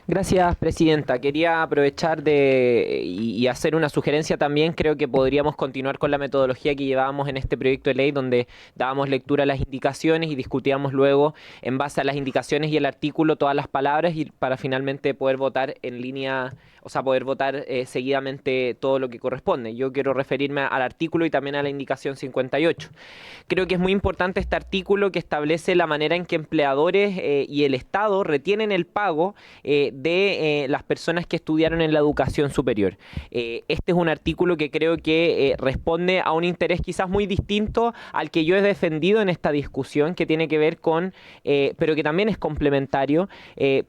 Gracias, Presidenta. Quería aprovechar y hacer una sugerencia también. Creo que podríamos continuar con la metodología que llevábamos en este proyecto de ley, donde dábamos lectura a las indicaciones y discutíamos luego, en base a las indicaciones y el artículo, todas las palabras, y para finalmente poder votar en línea, o sea, poder votar seguidamente todo lo que corresponde. Yo quiero referirme al artículo y también a la indicación 58. Creo que es muy importante este artículo que establece la manera en que empleadores y el Estado retienen el pago de las personas que estudiaron en la educación superior. Este es un artículo que creo que responde a un interés quizás muy distinto al que yo he defendido en esta discusión, que tiene que ver con, pero que también es complementario,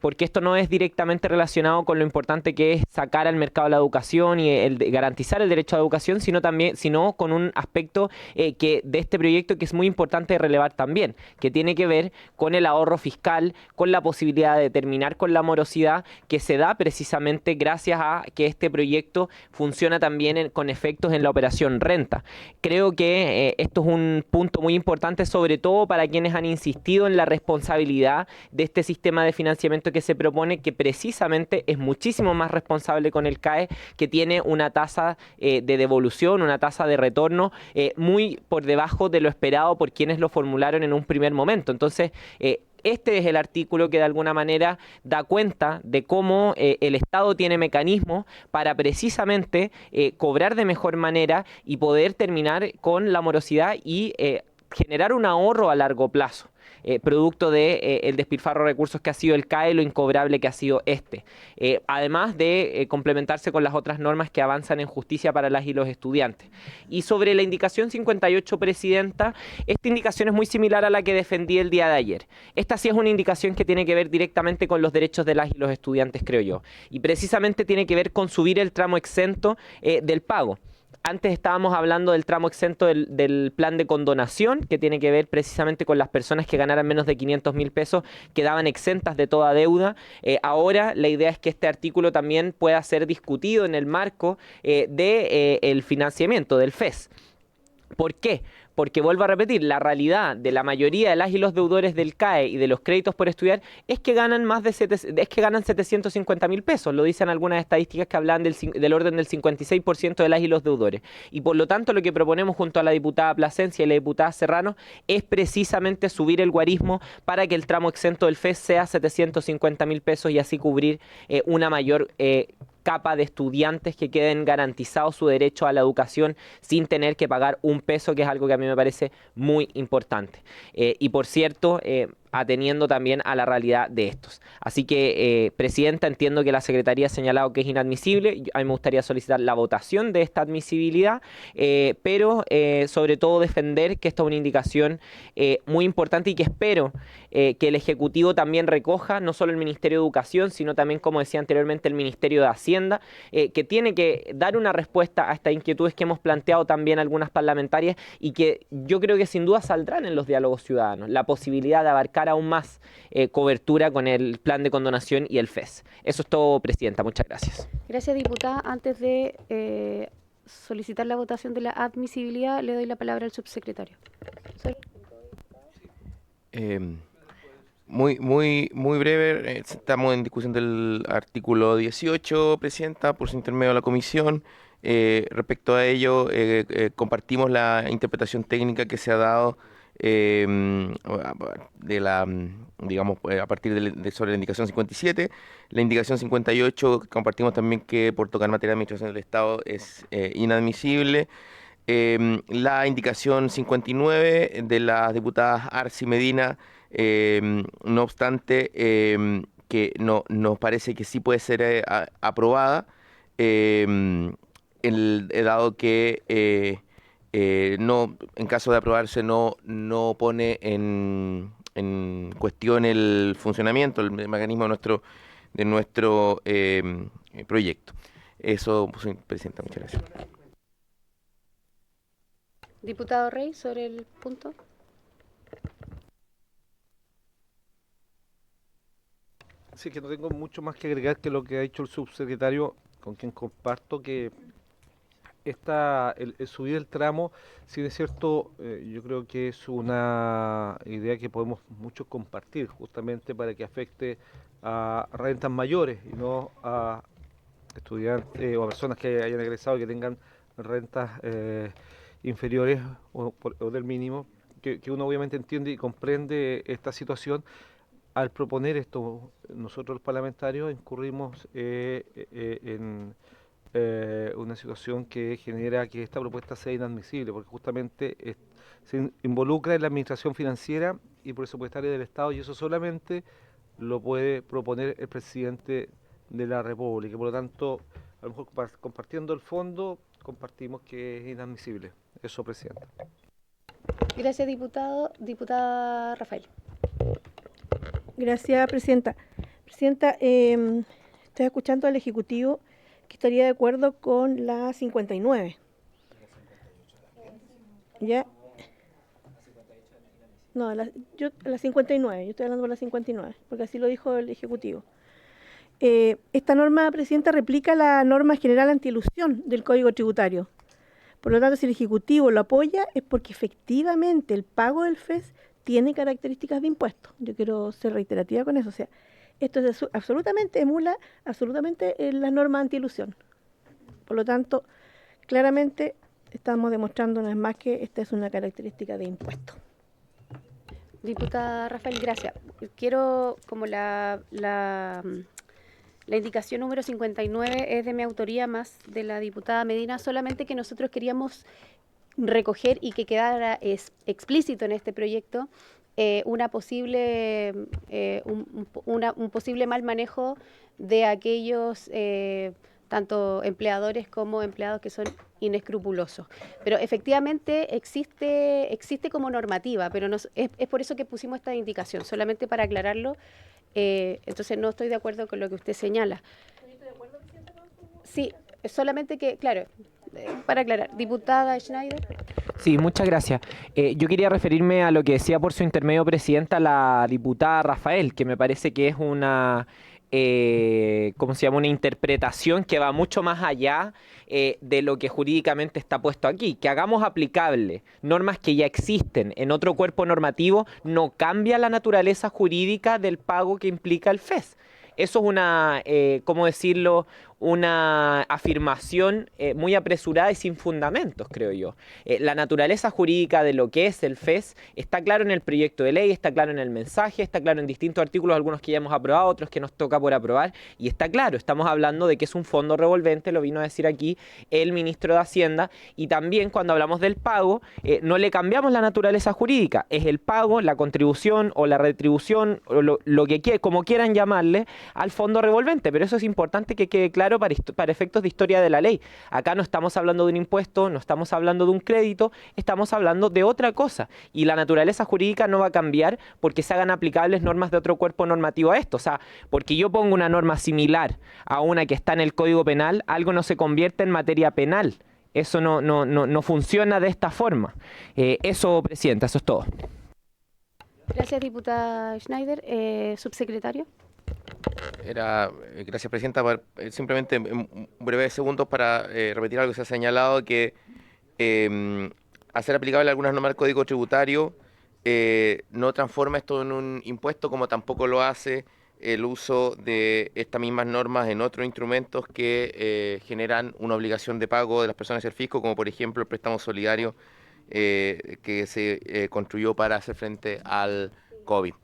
porque esto no es directamente relacionado con lo importante que es sacar al mercado la educación y garantizar el derecho a la educación, sino con un aspecto que de este proyecto que es muy importante relevar también, que tiene que ver con el ahorro fiscal, con la posibilidad de terminar con la morosidad que se da precisamente gracias a que este proyecto funciona también con efectos en la operación renta. Creo que esto es un punto muy importante, sobre todo para quienes han insistido en la responsabilidad de este sistema de financiamiento que se propone, que precisamente es muchísimo más responsable con el CAE, que tiene una tasa de devolución, una tasa de retorno muy por debajo de lo esperado por quienes lo formularon en un primer momento. Entonces, este es el artículo que de alguna manera da cuenta de cómo el Estado tiene mecanismos para precisamente cobrar de mejor manera y poder terminar con la morosidad y generar un ahorro a largo plazo. Producto de el despilfarro de recursos que ha sido el CAE, lo incobrable que ha sido además de complementarse con las otras normas que avanzan en justicia para las y los estudiantes. Y sobre la indicación 58, Presidenta, esta indicación es muy similar a la que defendí el día de ayer. Esta sí es una indicación que tiene que ver directamente con los derechos de las y los estudiantes, creo yo, y precisamente tiene que ver con subir el tramo exento del pago. Antes estábamos hablando del tramo exento del plan de condonación, que tiene que ver precisamente con las personas que ganaran menos de 500.000 pesos, quedaban exentas de toda deuda. Ahora la idea es que este artículo también pueda ser discutido en el marco del financiamiento, del FES. ¿Por qué? porque vuelvo a repetir, la realidad de la mayoría de las y los deudores del CAE y de los créditos por estudiar es que ganan ganan 750.000 pesos, lo dicen algunas estadísticas que hablan del orden del 56% de las y los deudores. Y por lo tanto lo que proponemos junto a la diputada Plasencia y la diputada Serrano es precisamente subir el guarismo para que el tramo exento del FES sea 750.000 pesos y así cubrir una mayor capa de estudiantes que queden garantizados su derecho a la educación sin tener que pagar un peso, que es algo que a mí me parece muy importante. Y por cierto, ateniendo también a la realidad de estos. Así que, Presidenta, entiendo que la Secretaría ha señalado que es inadmisible. A mí me gustaría solicitar la votación de esta admisibilidad, pero sobre todo defender que esta es una indicación muy importante y que espero que el Ejecutivo también recoja, no solo el Ministerio de Educación, sino también, como decía anteriormente, el Ministerio de Hacienda, que tiene que dar una respuesta a estas inquietudes que hemos planteado también algunas parlamentarias y que yo creo que sin duda saldrán en los diálogos ciudadanos. La posibilidad de abarcar aún más cobertura con el plan de condonación y el FES. Eso es todo, Presidenta. Muchas gracias. Gracias, diputada. Antes de solicitar la votación de la admisibilidad, le doy la palabra al subsecretario. Muy breve, estamos en discusión del artículo 18, Presidenta, por su intermedio de la comisión. Respecto a ello, compartimos la interpretación técnica que se ha dado de la, digamos, a partir sobre la indicación 57. La indicación 58 compartimos también que por tocar materia de administración del Estado es inadmisible. La indicación 59 de las diputadas Arce y Medina, no obstante, que nos parece que sí puede ser aprobada, dado que no, en caso de aprobarse no pone en cuestión el funcionamiento, el mecanismo de nuestro proyecto. Eso, pues, Presidenta, muchas gracias. Diputado Rey, sobre el punto. Sí, que no tengo mucho más que agregar que lo que ha dicho el subsecretario, con quien comparto que el subir el tramo, si es cierto, yo creo que es una idea que podemos muchos compartir, justamente para que afecte a rentas mayores y no a estudiantes o a personas que hayan egresado y que tengan rentas inferiores o del mínimo, que uno obviamente entiende y comprende esta situación. Al proponer esto, nosotros los parlamentarios incurrimos en una situación que genera que esta propuesta sea inadmisible, porque justamente se involucra en la administración financiera y presupuestaria del Estado, y eso solamente lo puede proponer el presidente de la República. Por lo tanto, a lo mejor compartiendo el fondo, compartimos que es inadmisible. Eso, Presidenta. Gracias, diputado. Diputada Rafael. Gracias, Presidenta. Presidenta, estoy escuchando al Ejecutivo que estaría de acuerdo con la 59. ¿Ya? No, la 59, yo estoy hablando de la 59, porque así lo dijo el Ejecutivo. Esta norma, Presidenta, replica la norma general antielusión del Código Tributario. Por lo tanto, si el Ejecutivo lo apoya es porque efectivamente el pago del FES tiene características de impuestos. Yo quiero ser reiterativa con eso. O sea, esto es absolutamente, emula absolutamente la norma antielusión. Por lo tanto, claramente estamos demostrando una vez más que esta es una característica de impuesto. Diputada Rafael, gracias. Quiero, como la indicación número 59 es de mi autoría más de la diputada Medina, solamente que nosotros queríamos recoger y que quedara explícito en este proyecto un posible mal manejo de aquellos tanto empleadores como empleados que son inescrupulosos. Pero efectivamente existe como normativa, pero es por eso que pusimos esta indicación, solamente para aclararlo. Entonces no estoy de acuerdo con lo que usted señala. Sí, solamente que, claro, para aclarar. Diputada Schneider. Sí, muchas gracias. Yo quería referirme a lo que decía por su intermedio, Presidenta, la diputada Rafael, que me parece que es una ¿cómo se llama? Una interpretación que va mucho más allá de lo que jurídicamente está puesto aquí. Que hagamos aplicable normas que ya existen en otro cuerpo normativo no cambia la naturaleza jurídica del pago que implica el FES. Eso es una, ¿cómo decirlo?, una afirmación muy apresurada y sin fundamentos, creo yo. La naturaleza jurídica de lo que es el FES está claro en el proyecto de ley, está claro en el mensaje, está claro en distintos artículos, algunos que ya hemos aprobado, otros que nos toca por aprobar, y está claro, estamos hablando de que es un fondo revolvente, lo vino a decir aquí el ministro de Hacienda, y también cuando hablamos del pago, no le cambiamos la naturaleza jurídica, es el pago, la contribución o la retribución, o lo que como quieran llamarle, al fondo revolvente, pero eso es importante que quede claro para efectos de historia de la ley. Acá no estamos hablando de un impuesto, no estamos hablando de un crédito, estamos hablando de otra cosa. Y la naturaleza jurídica no va a cambiar porque se hagan aplicables normas de otro cuerpo normativo a esto. O sea, porque yo pongo una norma similar a una que está en el Código Penal, algo no se convierte en materia penal. Eso no funciona de esta forma. Eso, Presidenta, eso es todo. Gracias, diputada Schneider. Subsecretario. Gracias, Presidenta. Simplemente en breves segundos para repetir algo que se ha señalado, que hacer aplicable algunas normas del Código Tributario no transforma esto en un impuesto, como tampoco lo hace el uso de estas mismas normas en otros instrumentos que generan una obligación de pago de las personas del fisco, como por ejemplo el préstamo solidario que se construyó para hacer frente al COVID.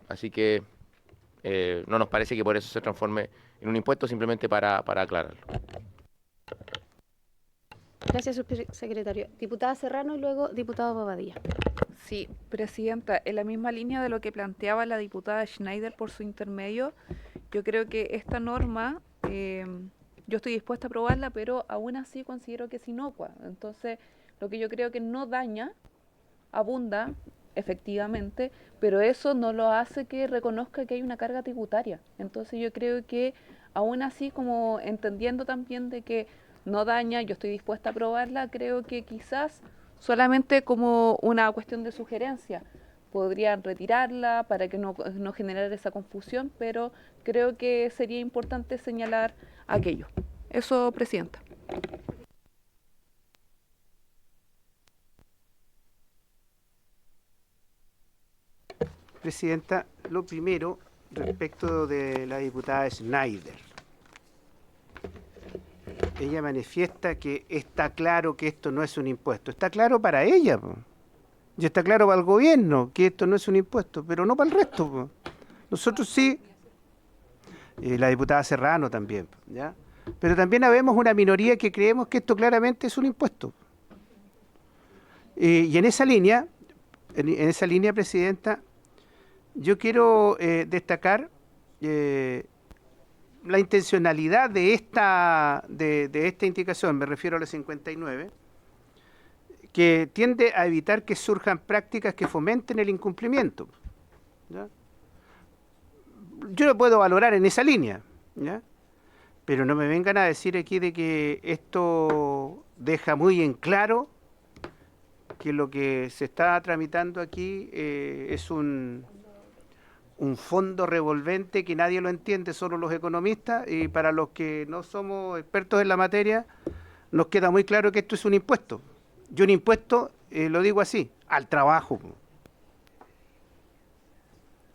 Así que no nos parece que por eso se transforme en un impuesto, simplemente para aclararlo. Gracias, subsecretario. Diputada Serrano y luego diputado Bobadilla. Sí, Presidenta, en la misma línea de lo que planteaba la diputada Schneider por su intermedio, yo creo que esta norma, yo estoy dispuesta a aprobarla, pero aún así considero que es inocua. Entonces, lo que yo creo que no daña, abunda, efectivamente, pero eso no lo hace que reconozca que hay una carga tributaria. Entonces yo creo que aún así, como entendiendo también de que no daña, yo estoy dispuesta a aprobarla, creo que quizás solamente como una cuestión de sugerencia podrían retirarla para que no generara esa confusión, pero creo que sería importante señalar aquello. Eso, Presidenta. Presidenta, lo primero respecto de la diputada Schneider. Ella manifiesta que está claro que esto no es un impuesto. Está claro para ella, po. Y está claro para el gobierno que esto no es un impuesto, pero no para el resto, po. Nosotros sí, la diputada Serrano también, ¿ya? Pero también habemos una minoría que creemos que esto claramente es un impuesto. Y en esa línea, Presidenta, yo quiero destacar la intencionalidad de esta indicación, me refiero a la 59, que tiende a evitar que surjan prácticas que fomenten el incumplimiento, ¿ya? Yo lo puedo valorar en esa línea, ¿ya? Pero no me vengan a decir aquí de que esto deja muy en claro que lo que se está tramitando aquí es un fondo revolvente que nadie lo entiende, solo los economistas, y para los que no somos expertos en la materia, nos queda muy claro que esto es un impuesto. Y un impuesto, lo digo así, al trabajo.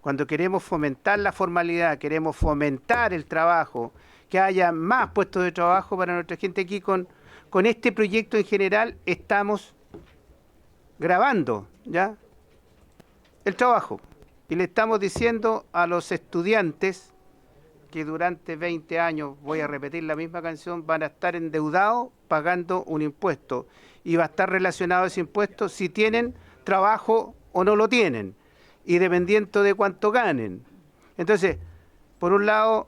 Cuando queremos fomentar la formalidad, queremos fomentar el trabajo, que haya más puestos de trabajo para nuestra gente aquí, con este proyecto en general estamos grabando, ¿ya?, el trabajo. Y le estamos diciendo a los estudiantes que durante 20 años, voy a repetir la misma canción, van a estar endeudados pagando un impuesto. Y va a estar relacionado ese impuesto si tienen trabajo o no lo tienen, y dependiendo de cuánto ganen. Entonces, por un lado,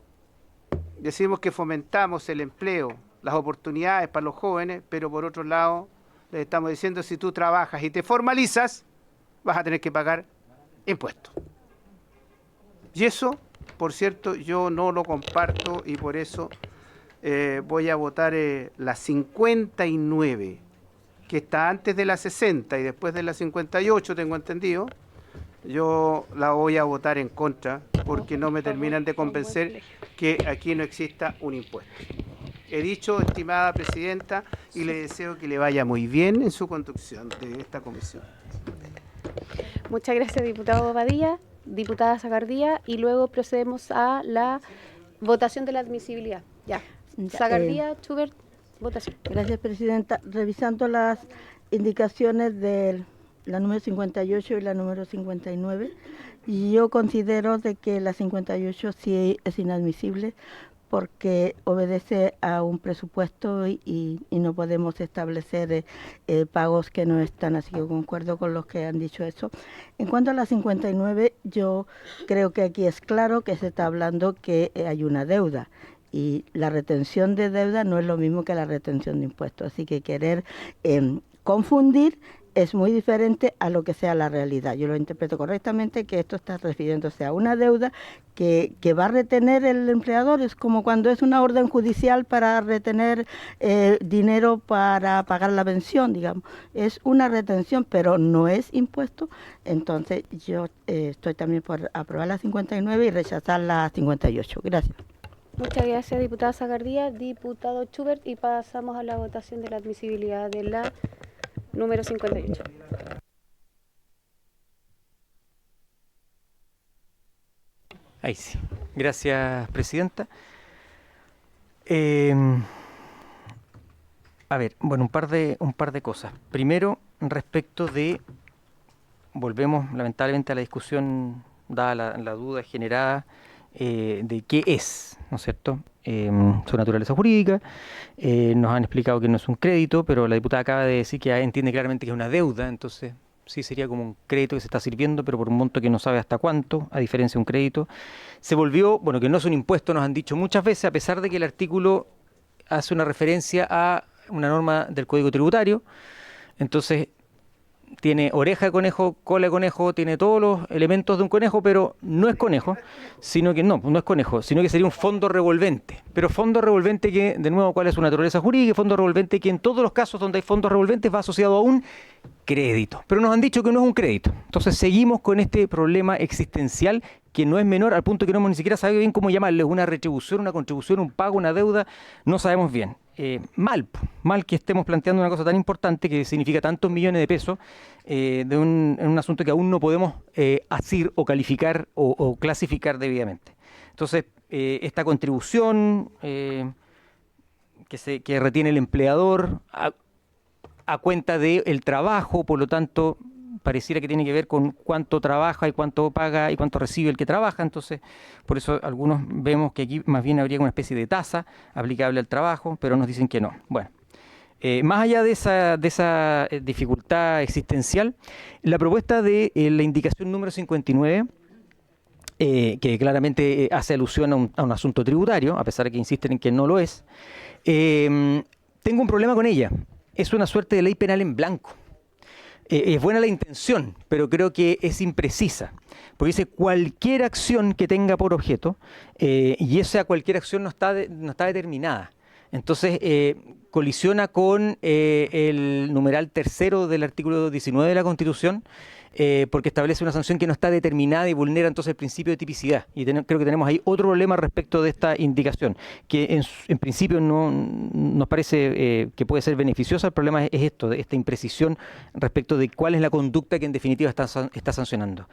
decimos que fomentamos el empleo, las oportunidades para los jóvenes, pero por otro lado, les estamos diciendo, si tú trabajas y te formalizas, vas a tener que pagar impuestos. Y eso, por cierto, yo no lo comparto, y por eso voy a votar la 59, que está antes de la 60 y después de la 58, tengo entendido. Yo la voy a votar en contra, porque no me terminan de convencer que aquí no exista un impuesto. He dicho, estimada presidenta, y le deseo que le vaya muy bien en su conducción de esta comisión. Muchas gracias, diputado Badilla, diputada Zagardía, y luego procedemos a la votación de la admisibilidad. Ya. Zagardía, Schubert, votación. Gracias, presidenta. Revisando las indicaciones de la número 58 y la número 59, yo considero de que la 58 sí es inadmisible porque obedece a un presupuesto y no podemos establecer pagos que no están, así que concuerdo con los que han dicho eso. En cuanto a la 59, yo creo que aquí es claro que se está hablando que hay una deuda y la retención de deuda no es lo mismo que la retención de impuestos, así que querer confundir es muy diferente a lo que sea la realidad. Yo lo interpreto correctamente que esto está refiriéndose a una deuda que va a retener el empleador. Es como cuando es una orden judicial para retener dinero para pagar la pensión, digamos. Es una retención, pero no es impuesto. Entonces yo estoy también por aprobar la 59 y rechazar la 58. Gracias. Muchas gracias, diputada Zagardía, diputado Schubert, y pasamos a la votación de la admisibilidad de la número 58. Ahí sí. Gracias, presidenta. A ver, bueno, un par de cosas. Primero, respecto de, volvemos lamentablemente a la discusión, dada la duda generada de qué es, ¿no es cierto? Su naturaleza jurídica. Nos han explicado que no es un crédito, pero la diputada acaba de decir que entiende claramente que es una deuda, entonces sí sería como un crédito que se está sirviendo, pero por un monto que no sabe hasta cuánto, a diferencia de un crédito. Se volvió, bueno, que no es un impuesto, nos han dicho muchas veces, a pesar de que el artículo hace una referencia a una norma del Código Tributario. Entonces tiene oreja de conejo, cola de conejo, tiene todos los elementos de un conejo, pero no es conejo, sino que no es conejo, sino que sería un fondo revolvente. Pero fondo revolvente que, de nuevo, ¿cuál es su naturaleza jurídica? Fondo revolvente que en todos los casos donde hay fondos revolventes va asociado a un crédito. Pero nos han dicho que no es un crédito. Entonces seguimos con este problema existencial que no es menor al punto que no hemos ni siquiera sabido bien cómo llamarle, una retribución, una contribución, un pago, una deuda, no sabemos bien. Mal que estemos planteando una cosa tan importante que significa tantos millones de pesos en un asunto que aún no podemos asir o calificar o clasificar debidamente. Entonces, esta contribución que retiene el empleador a cuenta del trabajo, por lo tanto, pareciera que tiene que ver con cuánto trabaja y cuánto paga y cuánto recibe el que trabaja. Entonces, por eso algunos vemos que aquí más bien habría una especie de tasa aplicable al trabajo, pero nos dicen que no. Bueno, más allá de esa dificultad existencial, la propuesta de la indicación número 59, que claramente hace alusión a un asunto tributario, a pesar de que insisten en que no lo es, tengo un problema con ella. Es una suerte de ley penal en blanco. Es buena la intención, pero creo que es imprecisa, porque dice cualquier acción que tenga por objeto, y esa cualquier acción no está determinada. Entonces, colisiona con el numeral tercero del artículo 19 de la Constitución, porque establece una sanción que no está determinada y vulnera entonces el principio de tipicidad. Y creo que tenemos ahí otro problema respecto de esta indicación, que en principio no nos parece que puede ser beneficiosa. El problema es esto, de esta imprecisión respecto de cuál es la conducta que en definitiva está sancionando.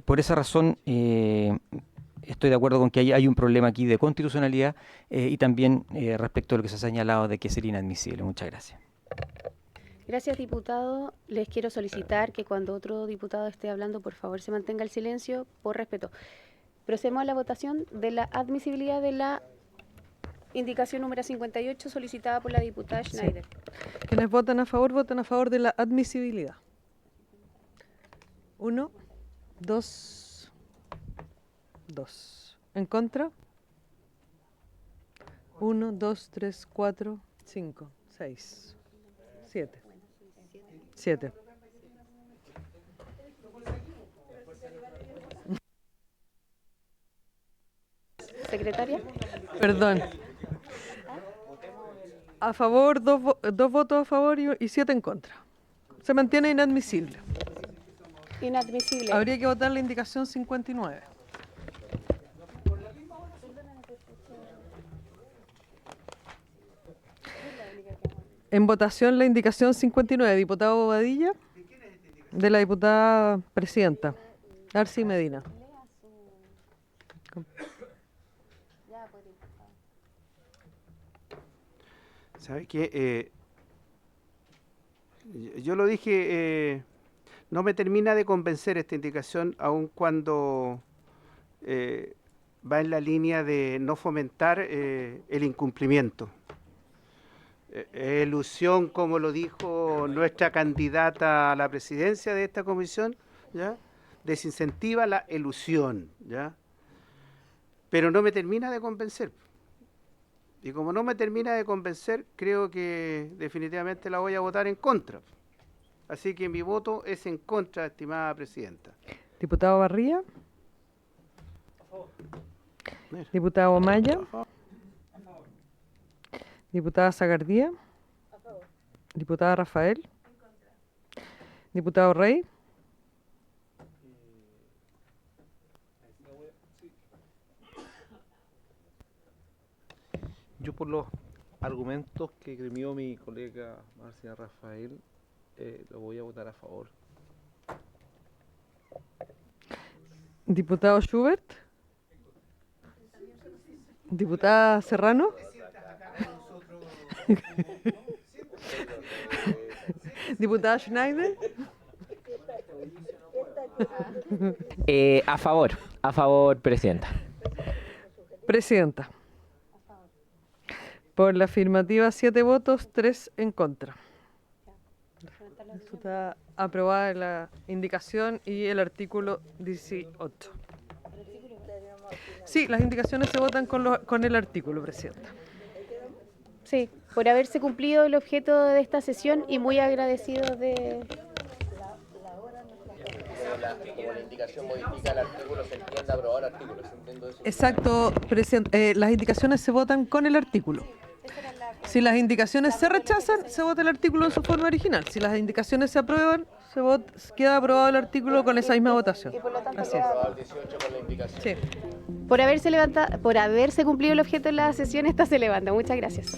Por esa razón, estoy de acuerdo con que hay un problema aquí de constitucionalidad y también respecto a lo que se ha señalado de que sería inadmisible. Muchas gracias. Gracias, diputado. Les quiero solicitar que cuando otro diputado esté hablando, por favor, se mantenga el silencio por respeto. Procedemos a la votación de la admisibilidad de la indicación número 58 solicitada por la diputada Schneider. Sí. Quienes votan a favor de la admisibilidad. 1, 2, 2. ¿En contra? 1, 2, 3, 4, 5, 6, 7. 7. Secretaria. Perdón. A favor, dos votos a favor y 7 en contra. Se mantiene inadmisible. Inadmisible. Habría que votar la indicación 59. En votación la indicación 59. Diputado Bobadilla. De la diputada presidenta. Arci Medina. ¿Sabe qué? Yo lo dije, no me termina de convencer esta indicación, aun cuando va en la línea de no fomentar el incumplimiento. Elusión, como lo dijo nuestra candidata a la presidencia de esta comisión, ¿ya? Desincentiva la elusión, ¿ya? Pero no me termina de convencer. Y como no me termina de convencer, creo que definitivamente la voy a votar en contra. Así que mi voto es en contra, estimada presidenta. Diputado Barría. Diputado Maya. Diputada Zagardía. Diputada Rafael. Diputado Rey. Yo por los argumentos que gremió mi colega Marcia Rafael, lo voy a votar a favor. Diputado Schubert. Diputada Serrano. Diputada Schneider. A favor, presidenta. Presidenta. Por la afirmativa 7 votos, 3 en contra. Está aprobada la indicación y el artículo 18. Sí, las indicaciones se votan con el artículo, presidenta. Sí, por haberse cumplido el objeto de esta sesión y muy agradecidos de... Como la indicación modifica el artículo, se entiende aprobado el artículo. Exacto, presidente. Las indicaciones se votan con el artículo. Si las indicaciones se rechazan, se vota el artículo en su forma original. Si las indicaciones se aprueban, queda aprobado el artículo con esa misma votación. Así es. Sí. Por haberse cumplido el objeto de la sesión, esta se levanta. Muchas gracias.